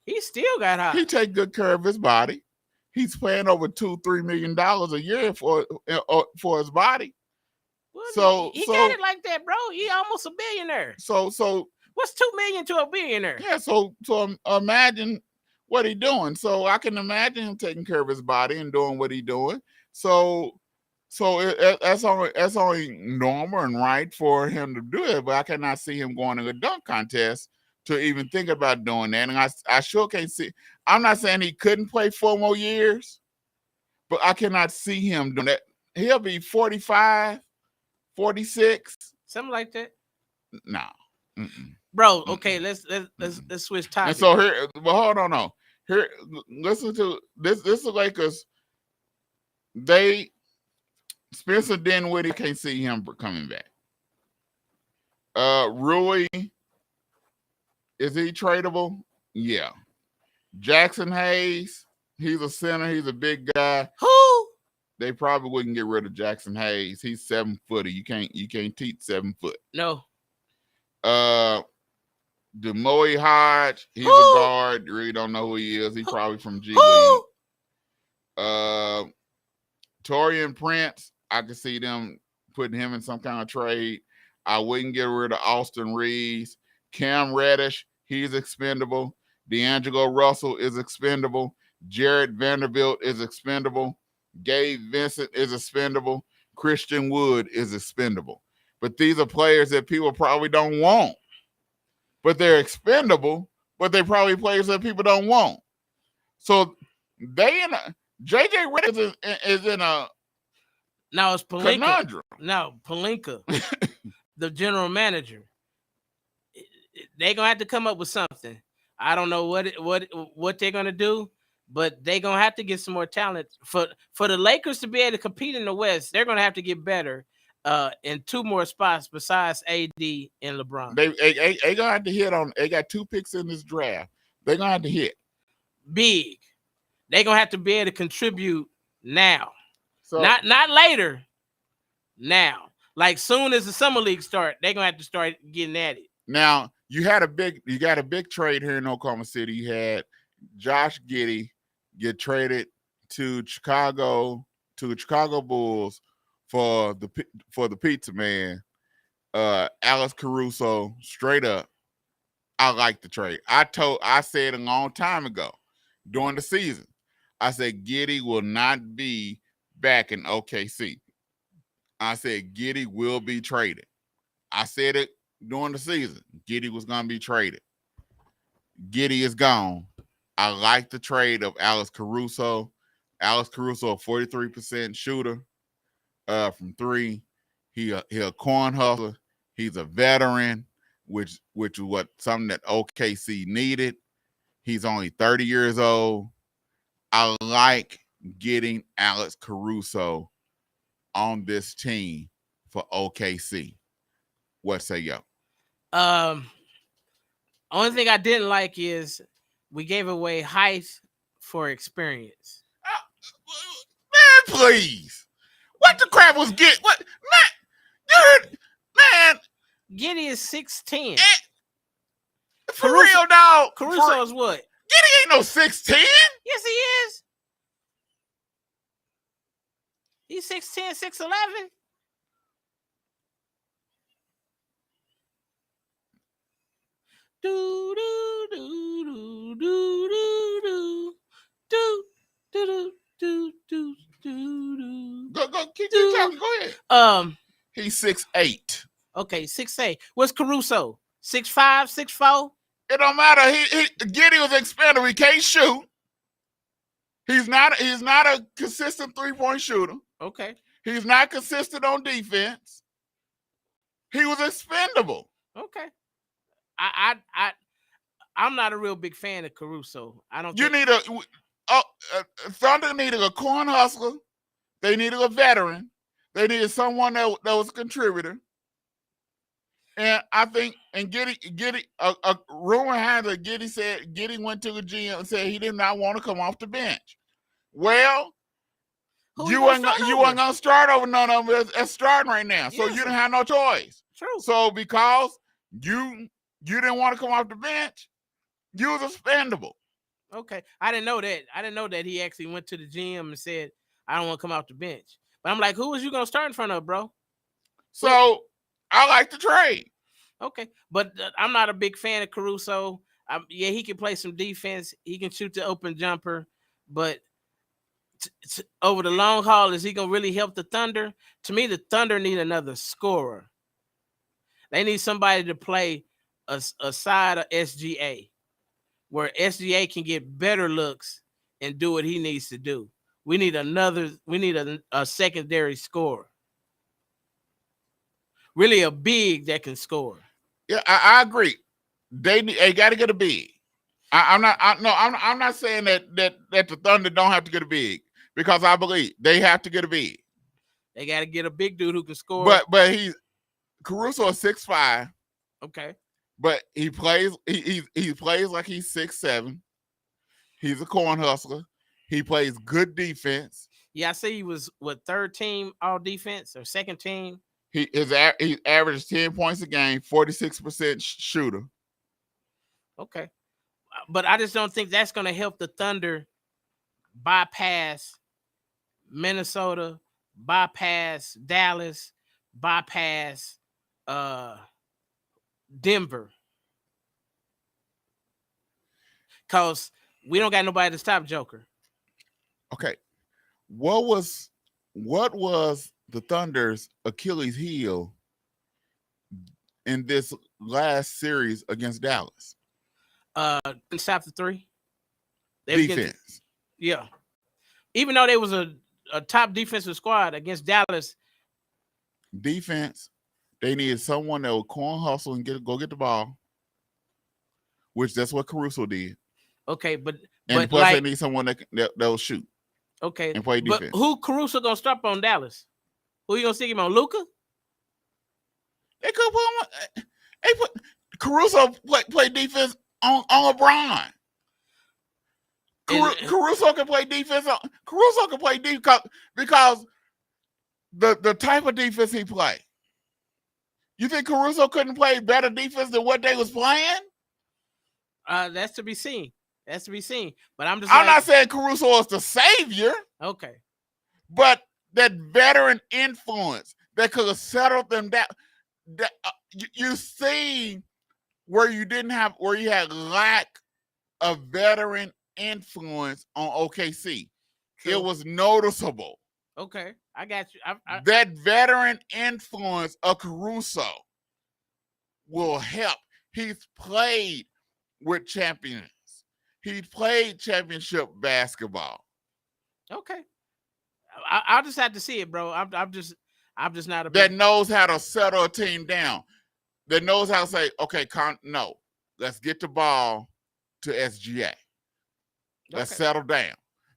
D: he still got hops.
C: He take good care of his body. He's paying over $2-3 million a year for his body.
D: Well,
C: So
D: he got it like that, bro. He almost a billionaire.
C: So
D: what's $2 million to a billionaire?
C: Yeah, so imagine what he's doing. So I can imagine him taking care of his body and doing what he's doing. So that's only normal and right for him to do it. But I cannot see him going to a dunk contest to even think about doing that. And I sure can't see. I'm not saying he couldn't play 4 more years, but I cannot see him doing that. He'll be 45, 46,
D: something like that.
C: No.
D: Bro, okay, let's switch topics.
C: And so here, but hold on, no. Here, listen to this. This is Lakers. Spencer Dinwiddie can't see him coming back. Rui, is he tradable? Yeah. Jackson Hayes, he's a center. He's a big guy.
D: Who?
C: They probably wouldn't get rid of Jackson Hayes. He's 7-footer. You can't teach 7 foot.
D: No.
C: Demoy Hodge, he's a guard. You really don't know who he is. He's probably from G League. Torian Prince, I could see them putting him in some kind of trade. I wouldn't get rid of Austin Reeves. Cam Reddish, he's expendable. D'Angelo Russell is expendable. Jared Vanderbilt is expendable. Gabe Vincent is expendable. Christian Wood is expendable. But these are players that people probably don't want. But they're expendable, but they're probably players that people don't want. So JJ Redick is in a
D: now it's Pelinka.
C: Conundrum.
D: No, Pelinka, the general manager. They're gonna have to come up with something. I don't know what they're gonna do, but they're gonna have to get some more talent for the Lakers to be able to compete in the West. They're gonna have to get better in 2 more spots besides AD and LeBron.
C: They gonna have to hit on. They got 2 picks in this draft. They're gonna have to hit
D: big. They're gonna have to be able to contribute now,
C: so,
D: not later. Now, like soon as the summer league start, they're gonna have to start getting at it.
C: Now you got a big trade here in Oklahoma City. You had Josh Giddey get traded to Chicago Bulls for the pizza man, Alex Caruso. Straight up, I like the trade. I said a long time ago during the season, I said Giddey will not be back in OKC. I said Giddey will be traded. I said it during the season. Giddey was going to be traded. Giddey is gone. I like the trade of Alex Caruso. Alex Caruso, a 43% shooter from 3. He a corn hustler. He's a veteran, which is something that OKC needed. He's only 30 years old. I like getting Alex Caruso on this team for OKC. What say yo?
D: Only thing I didn't like is we gave away height for experience.
C: Man, please. What the crap was get? What man?
D: Giddey is 6'10".
C: For real, dog.
D: Caruso is what?
C: Giddey ain't no 6'10".
D: Yes, he is. He's 6'10", 6'11". Do do do do do do do do do do.
C: Go keep talking. Go ahead. He's 6'8".
D: Okay, 6'8". What's Caruso? 6'5", 6'4"?
C: It don't matter. Giddey was expendable. He can't shoot. He's not a consistent 3-point shooter.
D: Okay.
C: He's not consistent on defense. He was expendable.
D: Okay. I'm not a real big fan of Caruso. I don't.
C: You need Thunder needed a corn hustler. They needed a veteran. They needed someone that was a contributor. And I think, and Giddey, a rumor had that Giddey went to the GM and said he did not want to come off the bench. Well, you weren't gonna start over none of them as starting right now, so you didn't have no choice.
D: True.
C: So because you didn't want to come off the bench, you was expendable.
D: Okay, I didn't know that. I didn't know that he actually went to the GM and said, "I don't want to come off the bench." But I'm like, who was you gonna start in front of, bro?
C: So I like the trade.
D: Okay, but I'm not a big fan of Caruso. Yeah, he can play some defense. He can shoot the open jumper, but over the long haul, is he gonna really help the Thunder? To me, the Thunder need another scorer. They need somebody to play a side of SGA, where SGA can get better looks and do what he needs to do. We need a secondary scorer. Really a big that can score.
C: Yeah, I agree. They got to get a big. I'm not saying that the Thunder don't have to get a big, because I believe they have to get a big.
D: They got to get a big dude who can score.
C: But Caruso is 6'5".
D: Okay.
C: But he plays like he's 6'7". He's a corn hustler. He plays good defense.
D: Yeah, I see he was third team all defense or second team.
C: He averages 10 points a game, 46% shooter.
D: Okay. But I just don't think that's going to help the Thunder bypass Minnesota, bypass Dallas, bypass Denver. Because we don't got nobody to stop Joker.
C: Okay. What was the Thunder's Achilles heel in this last series against Dallas?
D: Stop the three.
C: Defense.
D: Yeah. Even though they was a top defensive squad against Dallas.
C: Defense, they needed someone that would corn hustle and go get the ball, which that's what Caruso did.
D: Okay, but
C: plus
D: like,
C: they need someone that will shoot.
D: Okay,
C: and play defense.
D: But who Caruso gonna stop on Dallas? Who you gonna stick him on? Luka?
C: They could put Caruso play defense on LeBron. Caruso can play defense. Caruso can play defense because the type of defense he play. You think Caruso couldn't play better defense than what they was playing?
D: That's to be seen. That's to be seen. But I'm
C: not saying Caruso is the savior.
D: Okay.
C: But that veteran influence that could have settled them down. You see where you had lack of veteran influence on OKC. True. It was noticeable.
D: Okay, I got you.
C: That veteran influence of Caruso will help. He's played with champions. He played championship basketball.
D: Okay, I'll just have to see it, bro. I'm just not a
C: that knows how to settle a team down. That knows how to say, okay, no, let's get the ball to SGA. Let's settle down.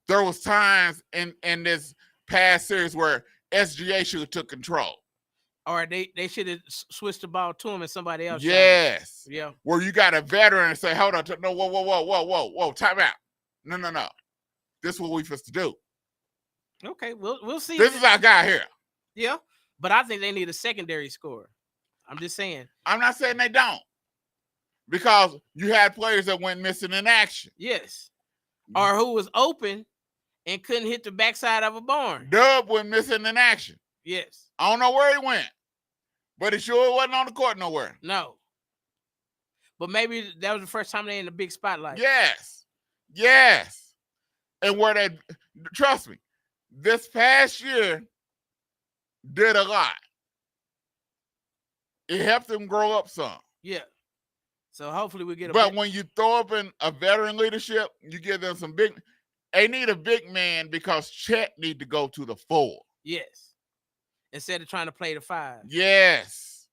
C: There was times in this past series where SGA should have took control.
D: Or they should have switched the ball to him and somebody else.
C: Yes.
D: Yeah.
C: Where you got a veteran and say, hold on, no, whoa, time out. No. This is what we supposed to do.
D: Okay, we'll see.
C: This is our guy here.
D: Yeah, but I think they need a secondary scorer. I'm just saying.
C: I'm not saying they don't. Because you had players that went missing in action.
D: Yes. Or who was open and couldn't hit the backside of a barn.
C: Dub went missing in action.
D: Yes.
C: I don't know where he went, but he sure wasn't on the court nowhere.
D: No. But maybe that was the first time they in the big spotlight.
C: Yes. And where they, trust me, this past year did a lot. It helped them grow up some.
D: Yeah. So hopefully we get a.
C: But when you throw up in a veteran leadership, you give them some big. They need a big man because Chet need to go to the 4.
D: Yes. Instead of trying to play the 5.
C: Yes.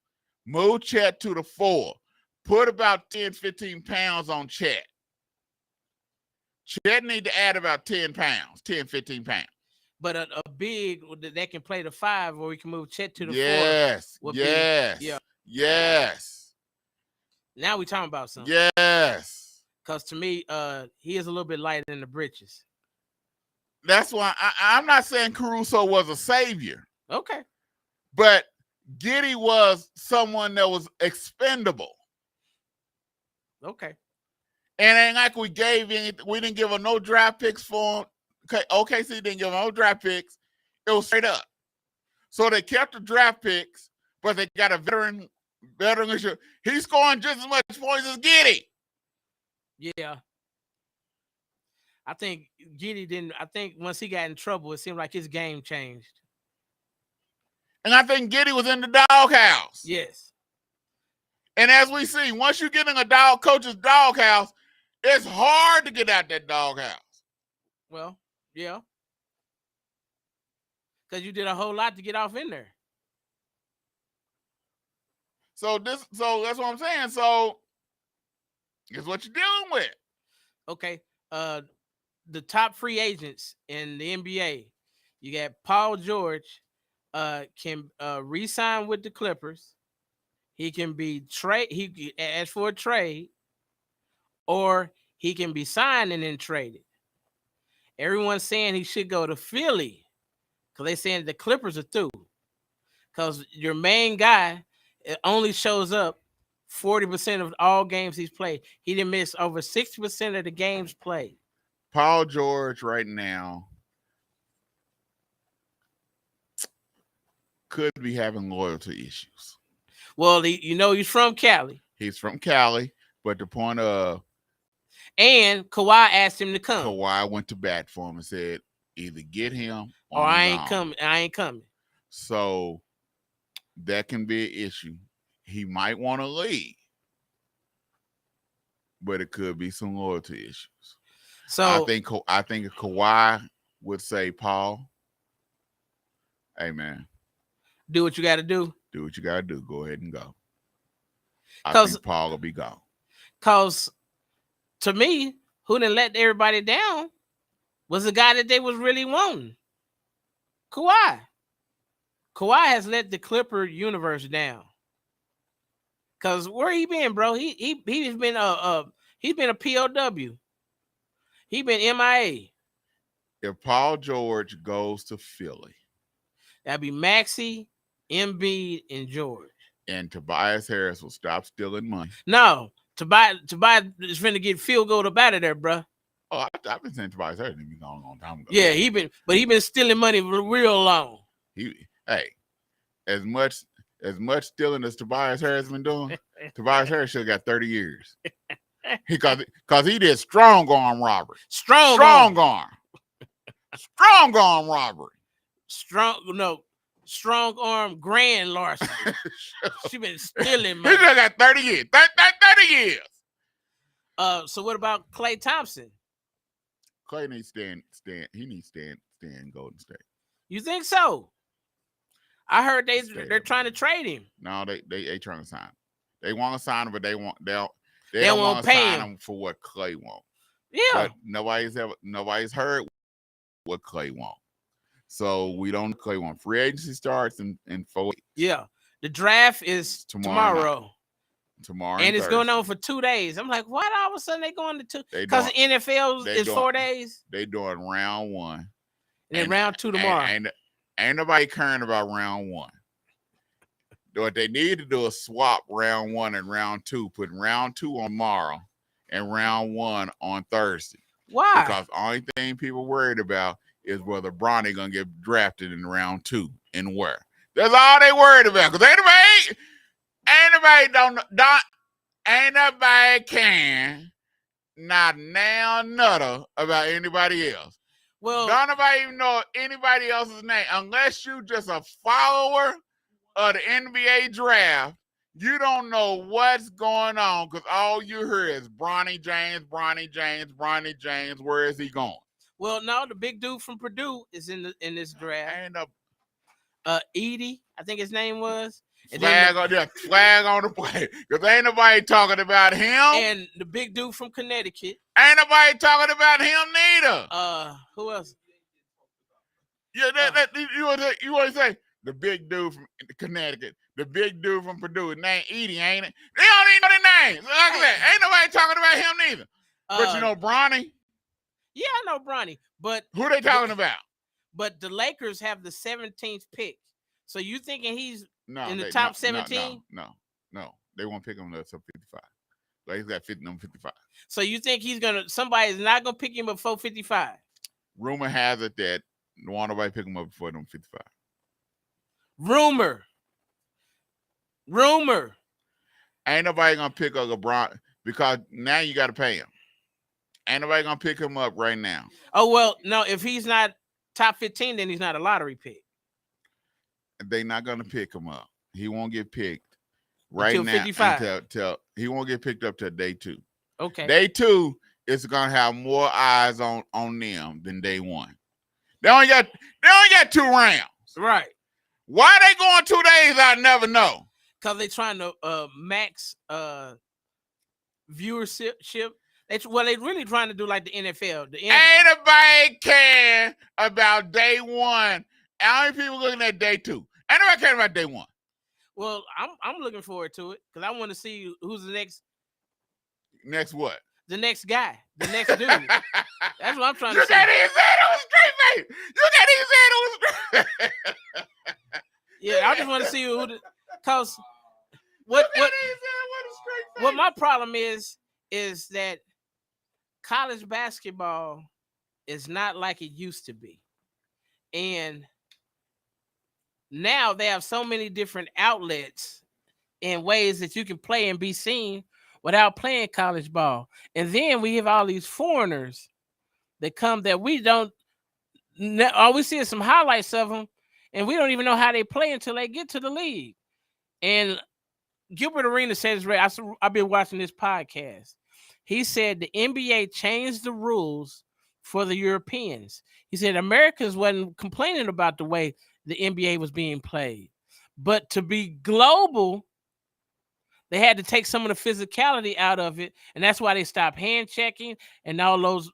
C: Move Chet to the 4. put about 10, 15 pounds on Chet. Chet need to add about 10 pounds, 10, 15 pounds.
D: But a big that can play the 5, or we can move Chet to the 4.
C: Yes. Yes.
D: Now we talking about something.
C: Yes.
D: Because to me, he is a little bit lighter than the britches.
C: That's why I'm not saying Caruso was a savior.
D: Okay.
C: But Giddey was someone that was expendable.
D: Okay.
C: And it ain't like we didn't give him no draft picks for him. OKC didn't give him no draft picks. It was straight up. So they kept the draft picks, but they got a veteran. He's scoring just as much points as Giddey.
D: Yeah. I think Giddey didn't. I think once he got in trouble, it seemed like his game changed.
C: And I think Giddey was in the doghouse.
D: Yes.
C: And as we see, once you get in a coach's doghouse, it's hard to get out that doghouse.
D: Well, yeah. Because you did a whole lot to get off in there.
C: So that's what I'm saying. So it's what you're dealing with.
D: Okay. The top free agents in the NBA, you got Paul George, can re-sign with the Clippers. He can be trade. He can ask for a trade, or he can be signed and then traded. Everyone's saying he should go to Philly because they're saying the Clippers are through. Because your main guy only shows up 40% of all games he's played. He didn't miss over 60% of the games played.
C: Paul George right now could be having loyalty issues.
D: Well, he's from Cali.
C: He's from Cali, but the point of...
D: And Kawhi asked him to come.
C: Kawhi went to bat for him and said, either get him
D: or I ain't coming. I ain't coming.
C: So that can be an issue. He might want to leave, but it could be some loyalty issues. So I think if Kawhi would say, Paul, hey man,
D: do what you got to do.
C: Do what you got to do. Go ahead and go. I think Paul will be gone.
D: Because to me, who didn't let everybody down was the guy that they was really wanting. Kawhi. Kawhi has let the Clipper universe down. Cause where he been, bro? He's been a POW. He been MIA.
C: If Paul George goes to Philly,
D: that'd be Maxey, Embiid, and George. And
C: Tobias Harris will stop stealing money.
D: No, Tobias is finna get field goal up out of there, bro.
C: Oh, I've been saying Tobias Harris been gone a long time ago.
D: Yeah, he been stealing money real long.
C: As much stealing as Tobias Harris been doing, Tobias Harris should have got 30 years. Because he did strong arm robbery. Strong arm robbery.
D: Strong arm grand larceny. She been stealing money.
C: He just got 30 years. 30 years.
D: So what about Klay Thompson?
C: Klay needs to stay in Golden State.
D: You think so? I heard they're trying to trade him.
C: No, they trying to sign him. They want to sign him, but they don't
D: want
C: to sign him for what Klay wants.
D: Yeah.
C: But nobody's heard what Klay wants. So we don't know what Klay wants. Free agency starts in 4 weeks.
D: Yeah. The draft is tomorrow.
C: Tomorrow.
D: And it's going on for 2 days. I'm like, why all of a sudden they going to 2? Because the NFL is 4 days.
C: They doing round 1.
D: And then round 2 tomorrow.
C: Ain't nobody caring about round 1. What they need to do is swap round 1 and round 2. Put round 2 on tomorrow and round 1 on Thursday.
D: Why?
C: Because the only thing people worried about is whether Bronny gonna get drafted in round 2 and where. That's all they worried about. Because ain't nobody can not now nutter about anybody else.
D: Well,
C: don't nobody even know anybody else's name unless you just a follower of the NBA draft. You don't know what's going on because all you hear is Bronny James. Where is he going?
D: Well, no, the big dude from Purdue is in this draft. Edie, I think his name was. And
C: Flag on the play. Because ain't nobody talking about him.
D: And the big dude from Connecticut.
C: Ain't nobody talking about him neither.
D: Who else?
C: Yeah, you want to say the big dude from Connecticut, the big dude from Purdue. His name Edie, ain't it? They don't even know their names. Like I said, ain't nobody talking about him neither. But you know Bronny?
D: Yeah, I know Bronny. But
C: who they talking about?
D: But the Lakers have the 17th pick. So you thinking he's in the
C: they,
D: top 17?
C: No. They won't pick him until 55. Like he's got 55.
D: So you think somebody's not gonna pick him before 55?
C: Rumor has it that won't nobody pick him up before them 55.
D: Rumor.
C: Ain't nobody gonna pick up LeBron because now you gotta pay him. Ain't nobody gonna pick him up right now.
D: Oh well, no, if he's not top 15, then he's not a lottery pick.
C: They're not gonna pick him up. He won't get picked right
D: until
C: now
D: 55.
C: until he won't get picked up till day 2.
D: Okay.
C: Day 2 is gonna have more eyes on them than day 1. They only got 2 rounds.
D: Right.
C: Why they going 2 days? I never know.
D: Because they're trying to max viewership. They really trying to do like the NFL.
C: Ain't nobody caring about day 1. How many people looking at day 2? Ain't nobody caring about day 1.
D: Well, I'm looking forward to it because I want to see who's the next.
C: Next what?
D: The next guy. The next dude. That's what I'm trying to
C: see. You got his head on the straight face.
D: Yeah, I just want to see who. Because what my problem is that college basketball is not like it used to be. And now they have so many different outlets and ways that you can play and be seen without playing college ball. And then we have all these foreigners that come that we don't, all we see is some highlights of them, and we don't even know how they play until they get to the league. And Gilbert Arenas says, I've been watching this podcast. He said the NBA changed the rules for the Europeans. He said Americans wasn't complaining about the way the NBA was being played. But to be global, they had to take some of the physicality out of it. And that's why they stopped hand checking and all those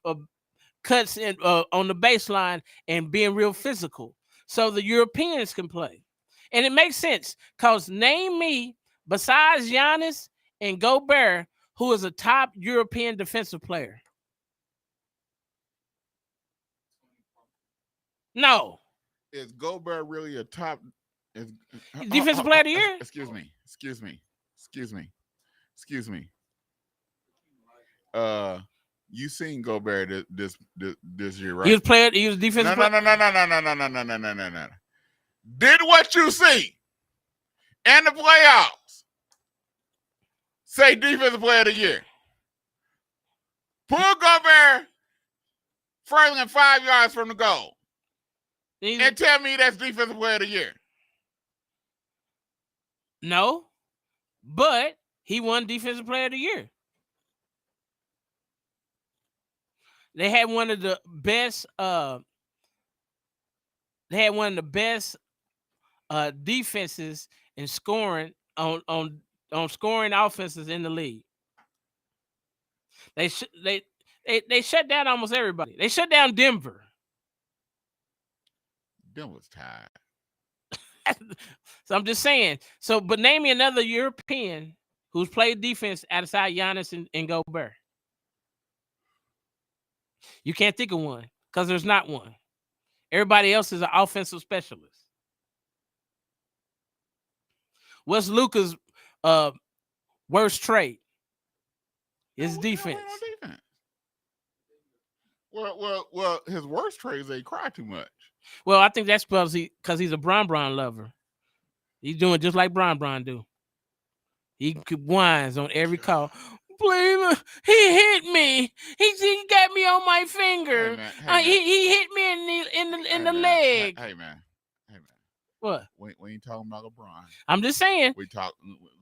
D: cuts on the baseline and being real physical. So the Europeans can play. And it makes sense because name me, besides Giannis and Gobert, who is a top European defensive player. No.
C: Is Gobert really a top
D: defensive player of the year?
C: Excuse me. You seen Gobert this year, right?
D: He was defensive player.
C: No. Did what you see in the playoffs say defensive player of the year? Pull Gobert further than 5 yards from the goal and tell me that's defensive player of the year.
D: No, but he won defensive player of the year. They had one of the best. Defenses in scoring on scoring offenses in the league. They shut down almost everybody. They shut down Denver.
C: Denver's tired.
D: So I'm just saying. So, but name me another European who's played defense outside Giannis and Gobert. You can't think of one because there's not one. Everybody else is an offensive specialist. What's Luka's worst trait? His defense.
C: Well, his worst trait is he cry too much.
D: Well, I think that's because he's a Bron lover. He's doing just like Bron do. He whines on every call. Please, he hit me. He got me on my finger. He hit me in the leg.
C: Hey man.
D: What?
C: We ain't talking about LeBron.
D: I'm just saying.
C: We talk.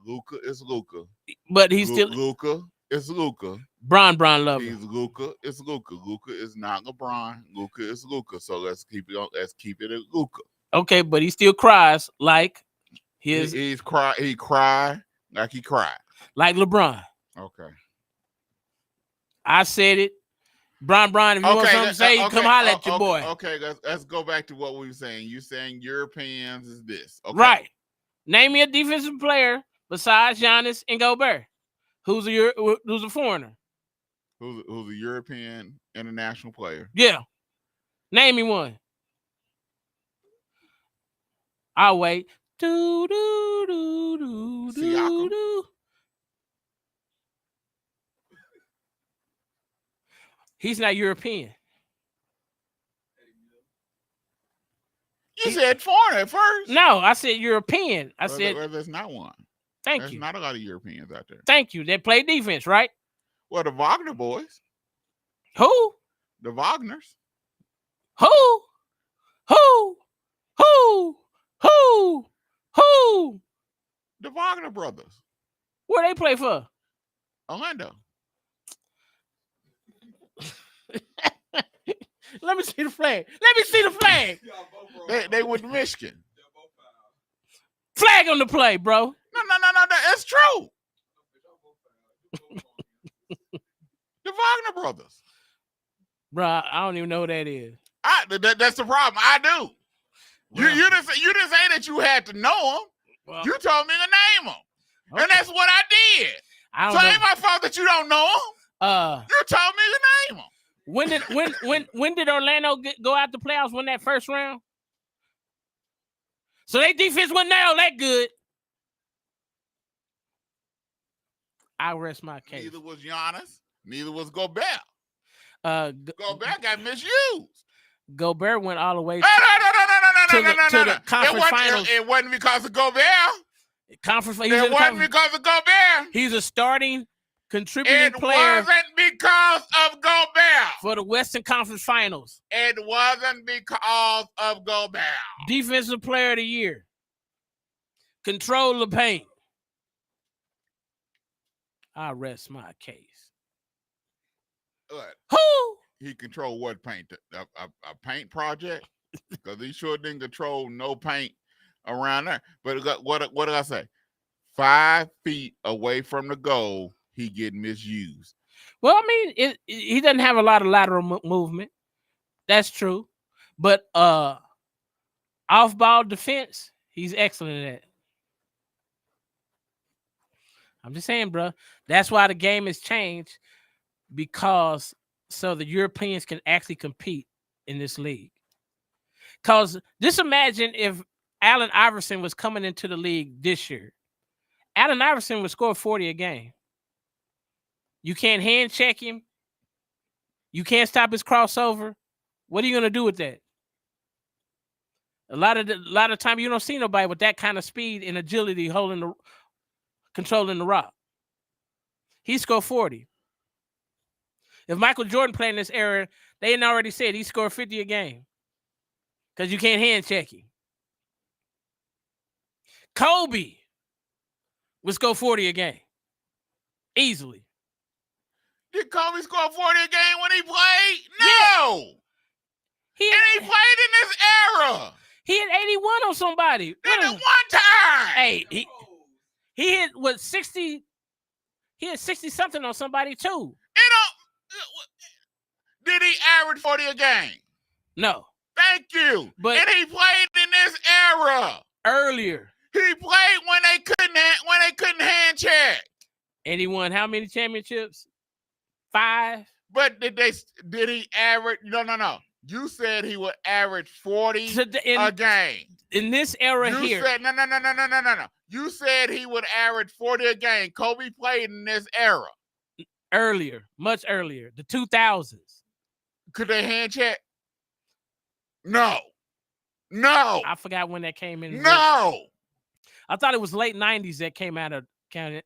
C: Luka is Luka.
D: But he's still
C: Luka is Luka.
D: Bron lover.
C: He's Luka. It's Luka. Luka is not LeBron. Luka is Luka. So let's keep it at Luka.
D: Okay, but he still cries like
C: He cried like he cried.
D: Like LeBron.
C: Okay.
D: I said it. Bron, if you want something to say, come holler at your boy.
C: Okay, let's go back to what we were saying. You're saying Europeans is this. Okay.
D: Right. Name me a defensive player besides Giannis and Gobert. Who's a foreigner?
C: Who's a European international player?
D: Yeah. Name me one. I'll wait. Do, do, do, do, do, do. He's not European.
C: You said foreigner at first.
D: No, I said European. I said
C: there's not one.
D: There's
C: not a lot of Europeans out there.
D: Thank you. They play defense, right?
C: Well, the Wagner boys.
D: Who?
C: The Wagners.
D: Who?
C: The Wagner brothers.
D: Where they play for?
C: Orlando.
D: Let me see the flag.
C: They went to Michigan.
D: Flag on the play, bro.
C: No. It's true. The Wagner brothers.
D: Bro, I don't even know who that is.
C: That's the problem. I do. Well, you didn't say that you had to know them. Well, you told me to name them. Okay. And that's what I did. So it ain't my fault that you don't know them. You told me to name them.
D: When did Orlando go out the playoffs? Win that first round? So their defense wasn't all that good. I rest my case.
C: Neither was Giannis. Neither was Gobert. Gobert got misused.
D: Gobert went all the way
C: to
D: the conference finals.
C: It wasn't because of Gobert.
D: It wasn't
C: because of Gobert.
D: He's a starting contributing player.
C: It wasn't because of Gobert.
D: For the Western Conference Finals.
C: It wasn't because of Gobert.
D: Defensive Player of the Year. Control the paint. I rest my case. Who?
C: He controlled what paint? A paint project? Because he sure didn't control no paint around there. But what did I say? 5 feet away from the goal, he get misused.
D: Well, I mean, he doesn't have a lot of lateral movement. That's true. But off-ball defense, he's excellent at it. I'm just saying, bro. That's why the game has changed, because so the Europeans can actually compete in this league. Because just imagine if Allen Iverson was coming into the league this year. Allen Iverson would score 40 a game. You can't hand check him. You can't stop his crossover. What are you going to do with that? A lot of time you don't see nobody with that kind of speed and agility controlling the rock. He scored 40. If Michael Jordan played in this era, they had already said he scored 50 a game. Because you can't hand check him. Kobe would score 40 a game. Easily.
C: Did Kobe score 40 a game when he played? No!
D: Yeah.
C: He played in this era.
D: He hit 81 on somebody.
C: Did it one time.
D: Hey, he hit what 60? He hit 60 something on somebody too.
C: Did he average 40 a game?
D: No.
C: Thank you.
D: But
C: and he played in this era.
D: Earlier.
C: He played when they couldn't hand check.
D: And he won how many championships? 5.
C: But did he average? No. You said he would average 40 a game.
D: In this era here.
C: You said no. You said he would average 40 a game. Kobe played in this era.
D: Earlier, much earlier, the 2000s.
C: Could they hand check? No. I
D: forgot when that came in.
C: No.
D: I thought it was late 90s that came out of.
C: Could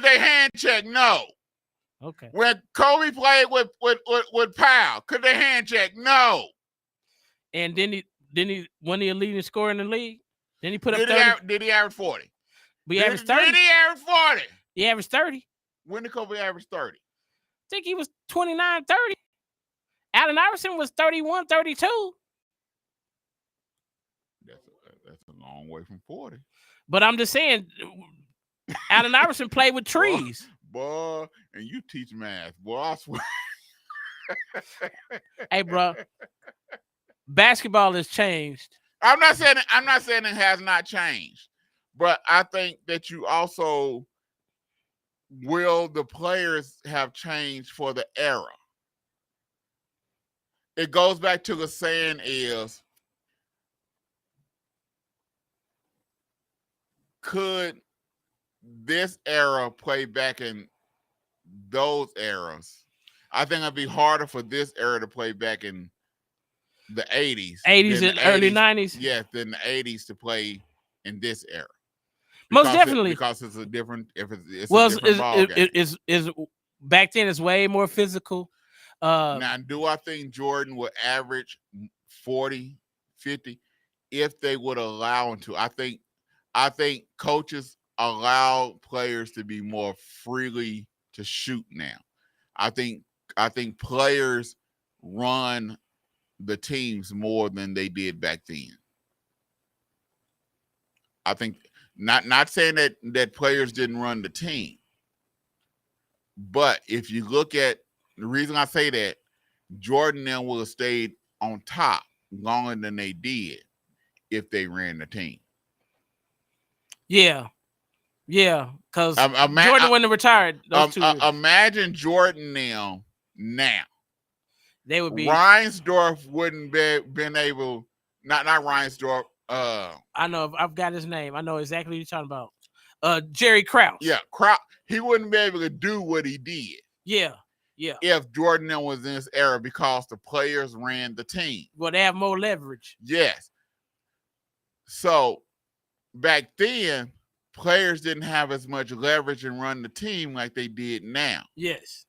C: they hand check? No.
D: Okay.
C: When Kobe played with Powell, could they hand check? No.
D: And then he won the leading scorer in the league. Then he put up 30.
C: Did he average 40?
D: He averaged 30.
C: Did he average 40?
D: He averaged 30.
C: When did Kobe average 30?
D: I think he was 29, 30. Allen Iverson was 31, 32.
C: That's a long way from 40.
D: But I'm just saying, Allen Iverson played with trees.
C: Boy, and you teach math. Boy, I swear.
D: Hey, bro, basketball has changed.
C: I'm not saying it has not changed, but I think that you also will the players have changed for the era. It goes back to the saying is, could this era play back in those eras? I think it'd be harder for this era to play back in the 80s.
D: 80s and early 90s?
C: Yes, than the 80s to play in this era.
D: Most definitely.
C: Because it's a different, it's a different ballgame.
D: Is back then it's way more physical.
C: Now, do I think Jordan would average 40, 50 if they would allow him to? I think coaches allow players to be more freely to shoot now. I think players run the teams more than they did back then. I think not saying that players didn't run the team, but if you look at the reason I say that, Jordan then would have stayed on top longer than they did if they ran the team.
D: Yeah, because Jordan wouldn't have retired those 2 years.
C: Imagine Jordan now.
D: They would be.
C: Reinsdorf wouldn't been able. Not Reinsdorf.
D: I know. I've got his name. I know exactly what you're talking about. Jerry Krause.
C: Yeah, Krause. He wouldn't be able to do what he did.
D: Yeah.
C: If Jordan then was in this era because the players ran the team.
D: Well, they have more leverage.
C: Yes. So back then, players didn't have as much leverage and run the team like they did now.
D: Yes.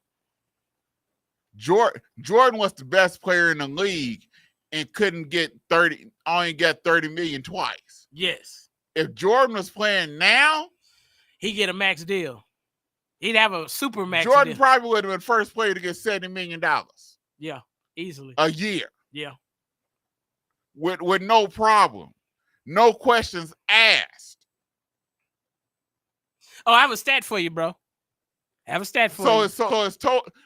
C: Jordan was the best player in the league and couldn't get 30, only got 30 million twice.
D: Yes.
C: If Jordan was playing now,
D: he'd get a max deal. He'd have a super max
C: Jordan
D: deal.
C: probably would have been first player to get $70 million.
D: Yeah, easily.
C: A year.
D: Yeah.
C: With no problem. No questions asked.
D: Oh, I have a stat for you, bro. I have a stat for you.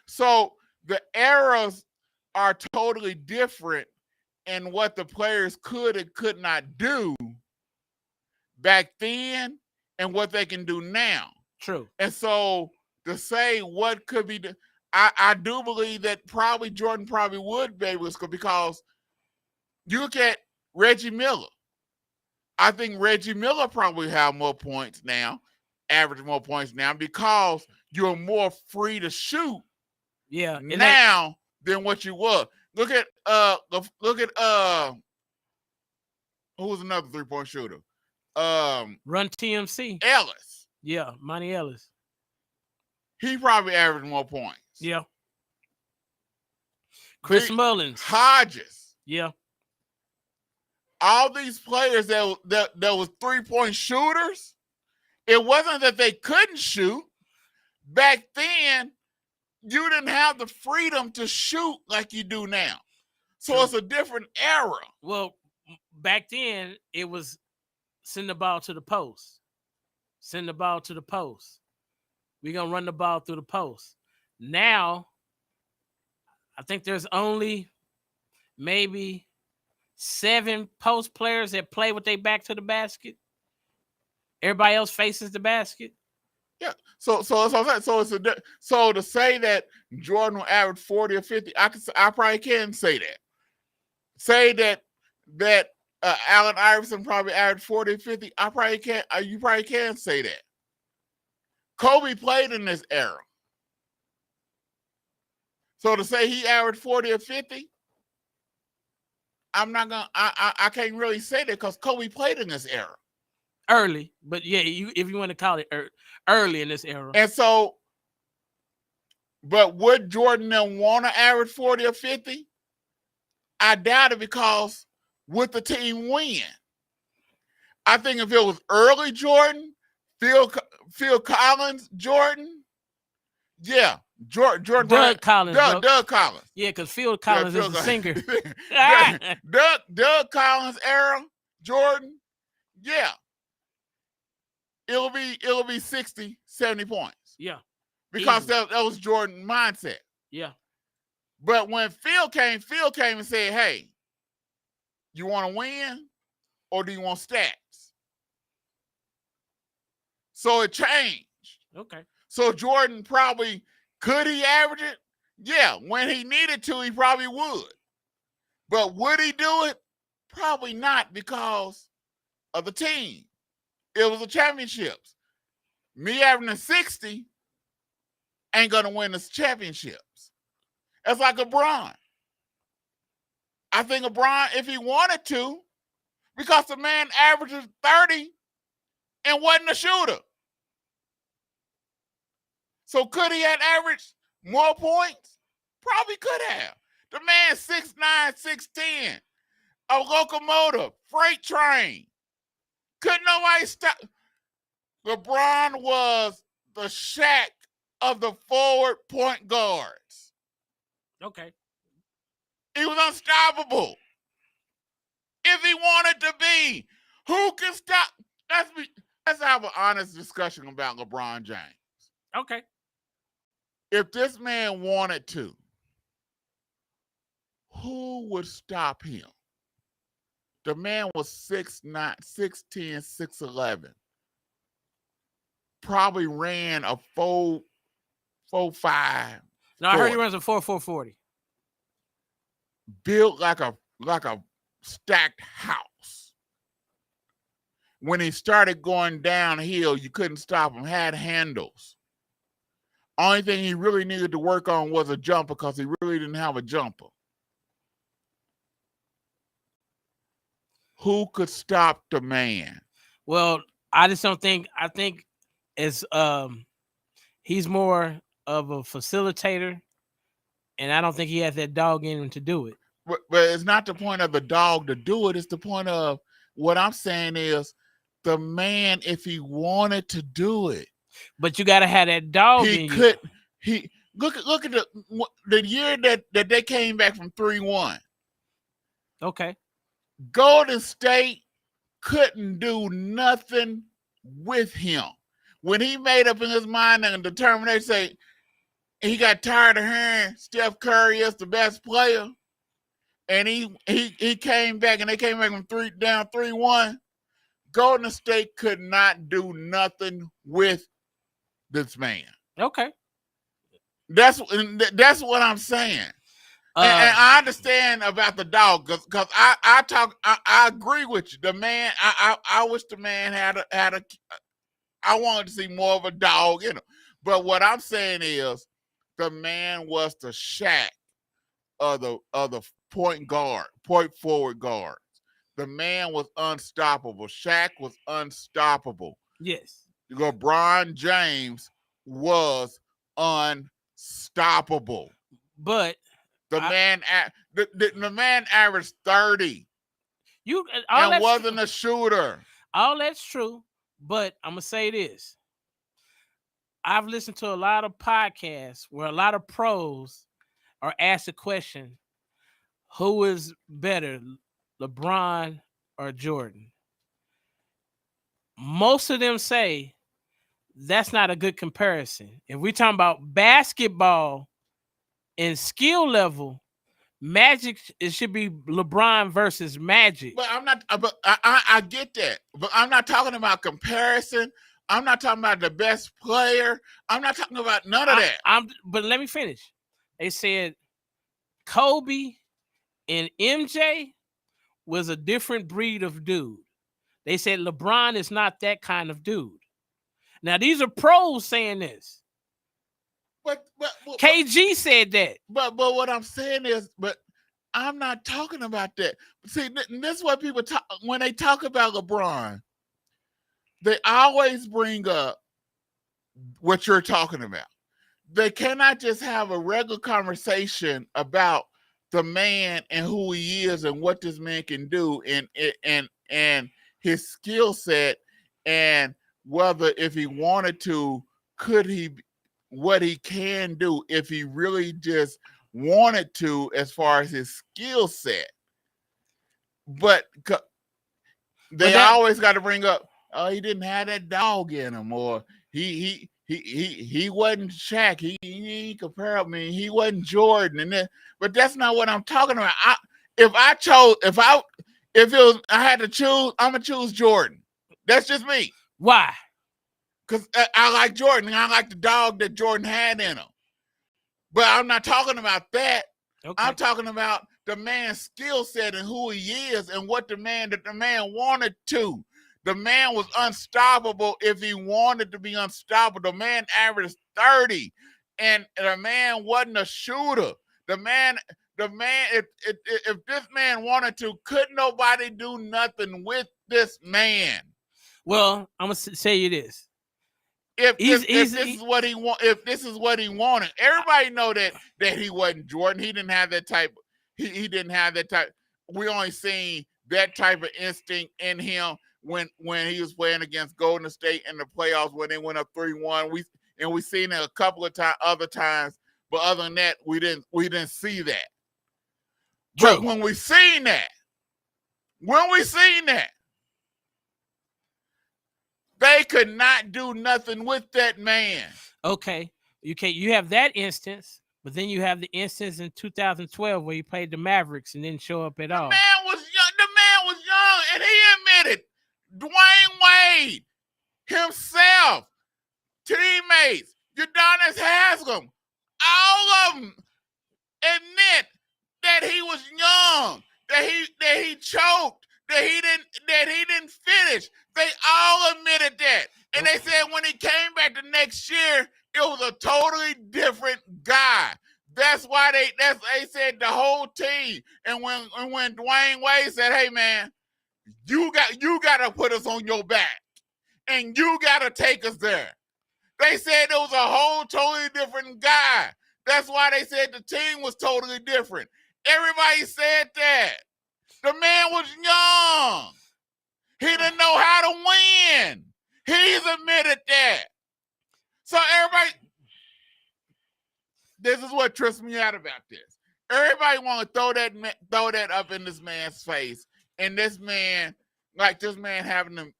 C: So the eras are totally different in what the players could and could not do back then and what they can do now.
D: True.
C: And so to say what could be done, I do believe that probably Jordan probably would be able to score because you look at Reggie Miller. I think Reggie Miller probably have more points now, average more points now because you're more free to shoot.
D: Yeah.
C: Now than what you were. Look at who was another 3-point shooter?
D: Run TMC.
C: Ellis.
D: Yeah, Monty Ellis.
C: He probably averaged more points.
D: Yeah. Chris Mullins.
C: Hodges.
D: Yeah.
C: All these players that was 3-point shooters, it wasn't that they couldn't shoot. Back then, you didn't have the freedom to shoot like you do now. So it's a different era.
D: Well, back then, it was send the ball to the post. Send the ball to the post. We're going to run the ball through the post. Now, I think there's only maybe 7 post players that play with their back to the basket. Everybody else faces the basket.
C: Yeah. So to say that Jordan will average 40 or 50, I probably can say that. Say that Allen Iverson probably averaged 40 or 50. I probably can't. You probably can say that. Kobe played in this era. So to say he averaged 40 or 50, I'm not gonna. I can't really say that because Kobe played in this era.
D: Early, but yeah, if you want to call it early in this era.
C: And so, but would Jordan then want to average 40 or 50? I doubt it because would the team win? I think if it was early Jordan, Phil Collins, Jordan, yeah, Jordan.
D: Doug Collins.
C: Doug Collins.
D: Yeah, because Phil Collins is a singer.
C: Doug Collins era, Jordan, yeah. it'll be 60, 70 points.
D: Yeah.
C: Because
D: Easily.
C: that was Jordan's mindset.
D: Yeah.
C: But when Phil came and said, hey, you want to win or do you want stats? So it changed.
D: Okay.
C: So Jordan probably, could he average it? Yeah, when he needed to, he probably would. But would he do it? Probably not, because of the team. It was the championships. Me averaging 60 ain't going to win the championships. It's like LeBron. I think LeBron, if he wanted to, because the man averages 30 and wasn't a shooter. So could he have averaged more points? Probably could have. The man 6'9", 6'10", a locomotive, freight train. Couldn't nobody stop. LeBron was the Shaq of the forward point guards.
D: Okay.
C: He was unstoppable. If he wanted to be, who can stop? Let's have an honest discussion about LeBron James.
D: Okay.
C: If this man wanted to, who would stop him? The man was 6'9", 6'10", 6'11". Probably ran a 4.5.
D: No, I heard he runs a 4.40.
C: Built like a stacked house. When he started going downhill, you couldn't stop him. Had handles. Only thing he really needed to work on was a jumper, because he really didn't have a jumper. Who could stop the man?
D: Well, I just don't think. I think it's he's more of a facilitator, and I don't think he has that dog in him to do it.
C: But it's not the point of the dog to do it. It's the point of, what I'm saying is, the man, if he wanted to do it,
D: but you got to have that dog in
C: he could.
D: you.
C: He look at the year that they came back from 3-1.
D: Okay.
C: Golden State couldn't do nothing with him. When he made up in his mind and determination, say he got tired of hearing Steph Curry is the best player, and he came back, and they came back from down 3-1. Golden State could not do nothing with this man.
D: Okay.
C: That's what I'm saying. And I understand about the dog, because I agree with you. The man, I wish the man had a I wanted to see more of a dog in him. But what I'm saying is, the man was the Shaq of the point forward guards. The man was unstoppable. Shaq was unstoppable.
D: Yes.
C: LeBron James was unstoppable.
D: But
C: the man averaged 30.
D: And
C: wasn't a shooter.
D: All that's true, but I'm gonna say this. I've listened to a lot of podcasts where a lot of pros are asked the question, who is better, LeBron or Jordan? Most of them say that's not a good comparison. If we're talking about basketball and skill level, Magic, it should be LeBron versus Magic.
C: But I'm not. But I get that. But I'm not talking about comparison. I'm not talking about the best player. I'm not talking about none of that.
D: But let me finish. They said Kobe and MJ was a different breed of dude. They said LeBron is not that kind of dude. Now these are pros saying this. But KG said that.
C: But what I'm saying is, but I'm not talking about that. See, this is what people talk when they talk about LeBron. They always bring up what you're talking about. They cannot just have a regular conversation about the man and who he is and what this man can do and his skill set, and whether, if he wanted to, could he, what he can do if he really just wanted to, as far as his skill set. But they always got to bring up, he didn't have that dog in him, or he wasn't Shaq. He compared me. He wasn't Jordan, and then, but that's not what I'm talking about. If I had to choose, I'm gonna choose Jordan. That's just me.
D: Why?
C: Because I like Jordan. And I like the dog that Jordan had in him. But I'm not talking about that.
D: Okay.
C: I'm talking about the man's skill set and who he is and what the man wanted to. The man was unstoppable if he wanted to be unstoppable. The man averaged 30, and the man wasn't a shooter. If this man wanted to, couldn't nobody do nothing with this man.
D: Well, I'm gonna say you this.
C: If this is what he wanted, everybody know that he wasn't Jordan. He didn't have that type. He didn't have that type. We only seen that type of instinct in him when he was playing against Golden State in the playoffs when they went up 3-1. We seen it a couple of other times, but other than that, we didn't see that.
D: True.
C: But when we seen that, they could not do nothing with that man.
D: Okay, you have that instance, but then you have the instance in 2012 where he played the Mavericks and didn't show up at all.
C: The man was young, and he admitted, Dwayne Wade himself, teammates, Udonis Haslem, all of them admit that he was young, that he choked, that he didn't finish. They all admitted that. And they said when he came back the next year, it was a totally different guy. That's why they said the whole team. And when Dwayne Wade said, "Hey man, you got to put us on your back, and you got to take us there," they said it was a whole totally different guy. That's why they said the team was totally different. Everybody said that. The man was young. He didn't know how to win. He's admitted that. So everybody, this is what trips me out about this. Everybody want to throw that up in this man's face, and this man having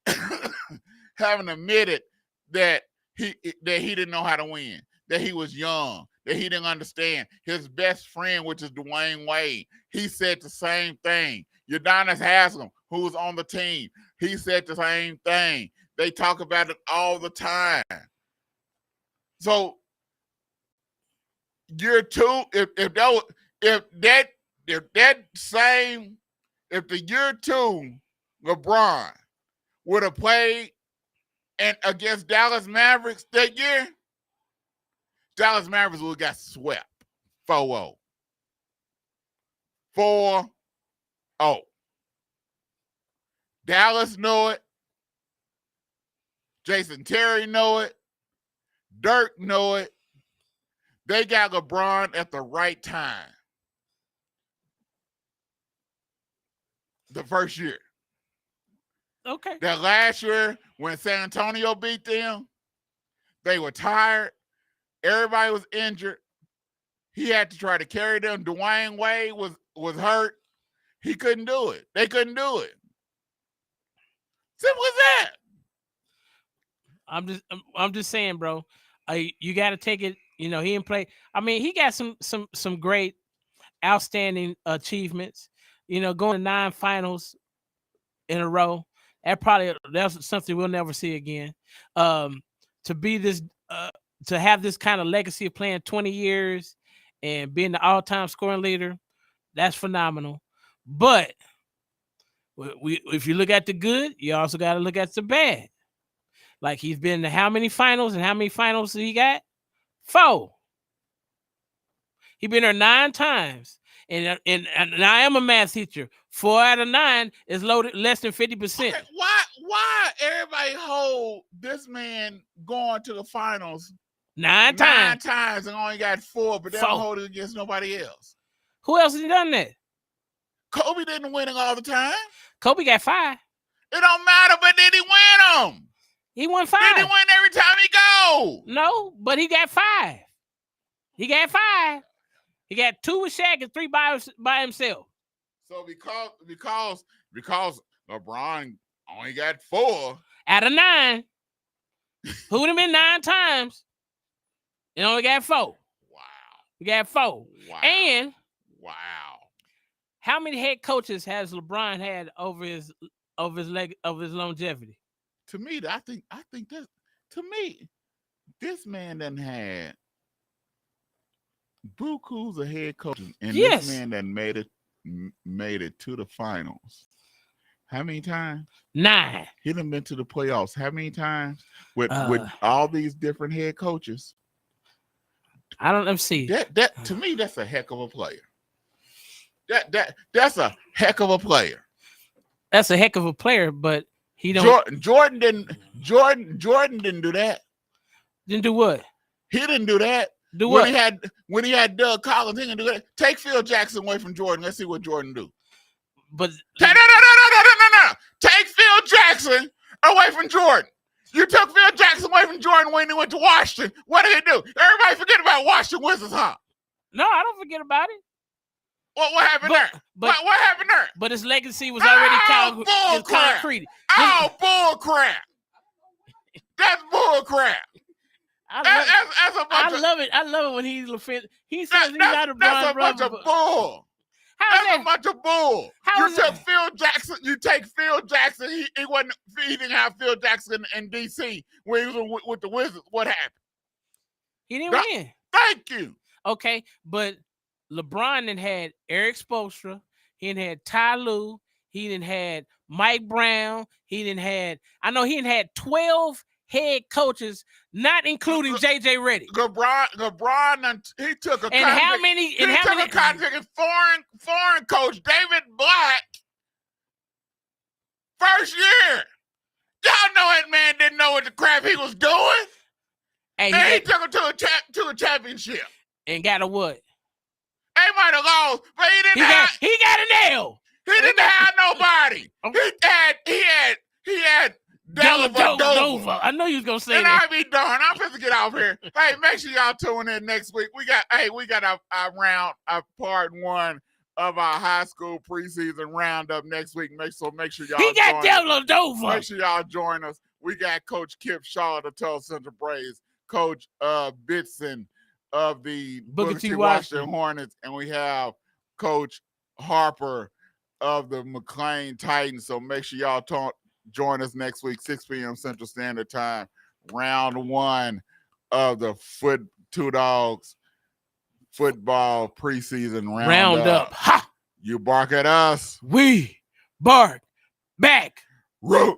C: admitted that he didn't know how to win, that he was young, that he didn't understand. His best friend, which is Dwayne Wade, he said the same thing. Udonis Haslem, who was on the team, he said the same thing. They talk about it all the time. So year two, if the year two LeBron would have played against Dallas Mavericks that year, Dallas Mavericks would have got swept 4-0. 4-0. Dallas know it. Jason Terry know it. Dirk know it. They got LeBron at the right time. The first year.
D: Okay.
C: That last year when San Antonio beat them, they were tired. Everybody was injured. He had to try to carry them. Dwayne Wade was hurt. He couldn't do it. They couldn't do it. Simple as that.
D: I'm just saying, bro. You got to take it. You know, he didn't play. I mean, he got some great, outstanding achievements. You know, going to 9 finals in a row. That's something we'll never see again. To be this, to have this kind of legacy of playing 20 years and being the all-time scoring leader, that's phenomenal. But if you look at the good, you also got to look at the bad. Like, he's been to how many finals, and how many finals he got? 4. He been there 9 times. And I am a math teacher. 4 out of 9 is loaded less than 50%.
C: Okay, why everybody hold this man going to the finals
D: 9 times?
C: 9 times and only got 4, but they don't hold it against nobody else.
D: Who else has done that?
C: Kobe didn't win it all the time.
D: Kobe got 5.
C: It don't matter, but did he win them?
D: He won 5.
C: Did he win every time he go?
D: No, but he got 5. He got 5. He got 2 with Shaq and 3 by himself.
C: So because LeBron only got 4.
D: Out of 9, put him in 9 times, and only got 4.
C: Wow.
D: We got 4.
C: Wow.
D: And
C: wow.
D: how many head coaches has LeBron had over his longevity?
C: To me, I think that to me, this man done had bukus of head coaches, and
D: Yes.
C: this man done made it to the finals. How many times?
D: 9.
C: He done been to the playoffs. How many times with all these different head coaches?
D: I don't see
C: that to me. That's a heck of a player. That's a heck of a player.
D: That's a heck of a player, but he don't.
C: Jordan didn't do that.
D: Didn't do what?
C: He didn't do that.
D: Do what?
C: When he had Doug Collins, he didn't do that. Take Phil Jackson away from Jordan. Let's see what Jordan do.
D: But
C: No. Take Phil Jackson away from Jordan. You took Phil Jackson away from Jordan when he went to Washington. What did he do? Everybody forget about Washington Wizards, huh?
D: No, I don't forget about it.
C: What happened there? What happened there?
D: But his legacy was already concrete.
C: Oh, bull crap. That's bull crap.
D: I love it. I love it when he says he's not a Bron brother.
C: That's a bunch of bull. That's a bunch of bull. You take Phil Jackson. He didn't have Phil Jackson in DC when he was with the Wizards. What happened?
D: He didn't win.
C: Thank you.
D: Okay, but LeBron then had Eric Spoelstra. He then had Ty Lue. He then had Mike Brown. He then had 12 head coaches, not including JJ Redick.
C: LeBron, he took a foreign coach, David Black, first year. Y'all know that man didn't know what the crap he was doing. And he took him to a championship.
D: And got a what?
C: They might have lost, but he
D: got a nail.
C: He didn't have nobody. He had Dellavedova.
D: I know you was gonna say
C: and
D: that.
C: I be darned. I'm supposed to get off here. Hey, make sure y'all tune in next week. We got our part 1 of our high school preseason roundup next week. Make sure y'all.
D: He got Dellavedova.
C: Make sure y'all join us. We got Coach Kip Shaw of the Tulsa Central Braves, Coach Bitson of the Booker T. Washington Hornets, and we have Coach Harper of the McLean Titans. So make sure y'all join us next week, 6 p.m. Central Standard Time, round 1 of the Two Dogs football preseason roundup.
D: Ha!
C: You bark at us,
D: we bark back.
C: Root.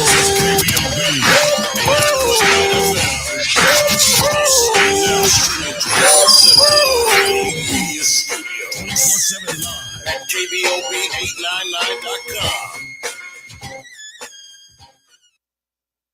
A: Media Studio. 24/7 live at KBOB899.com.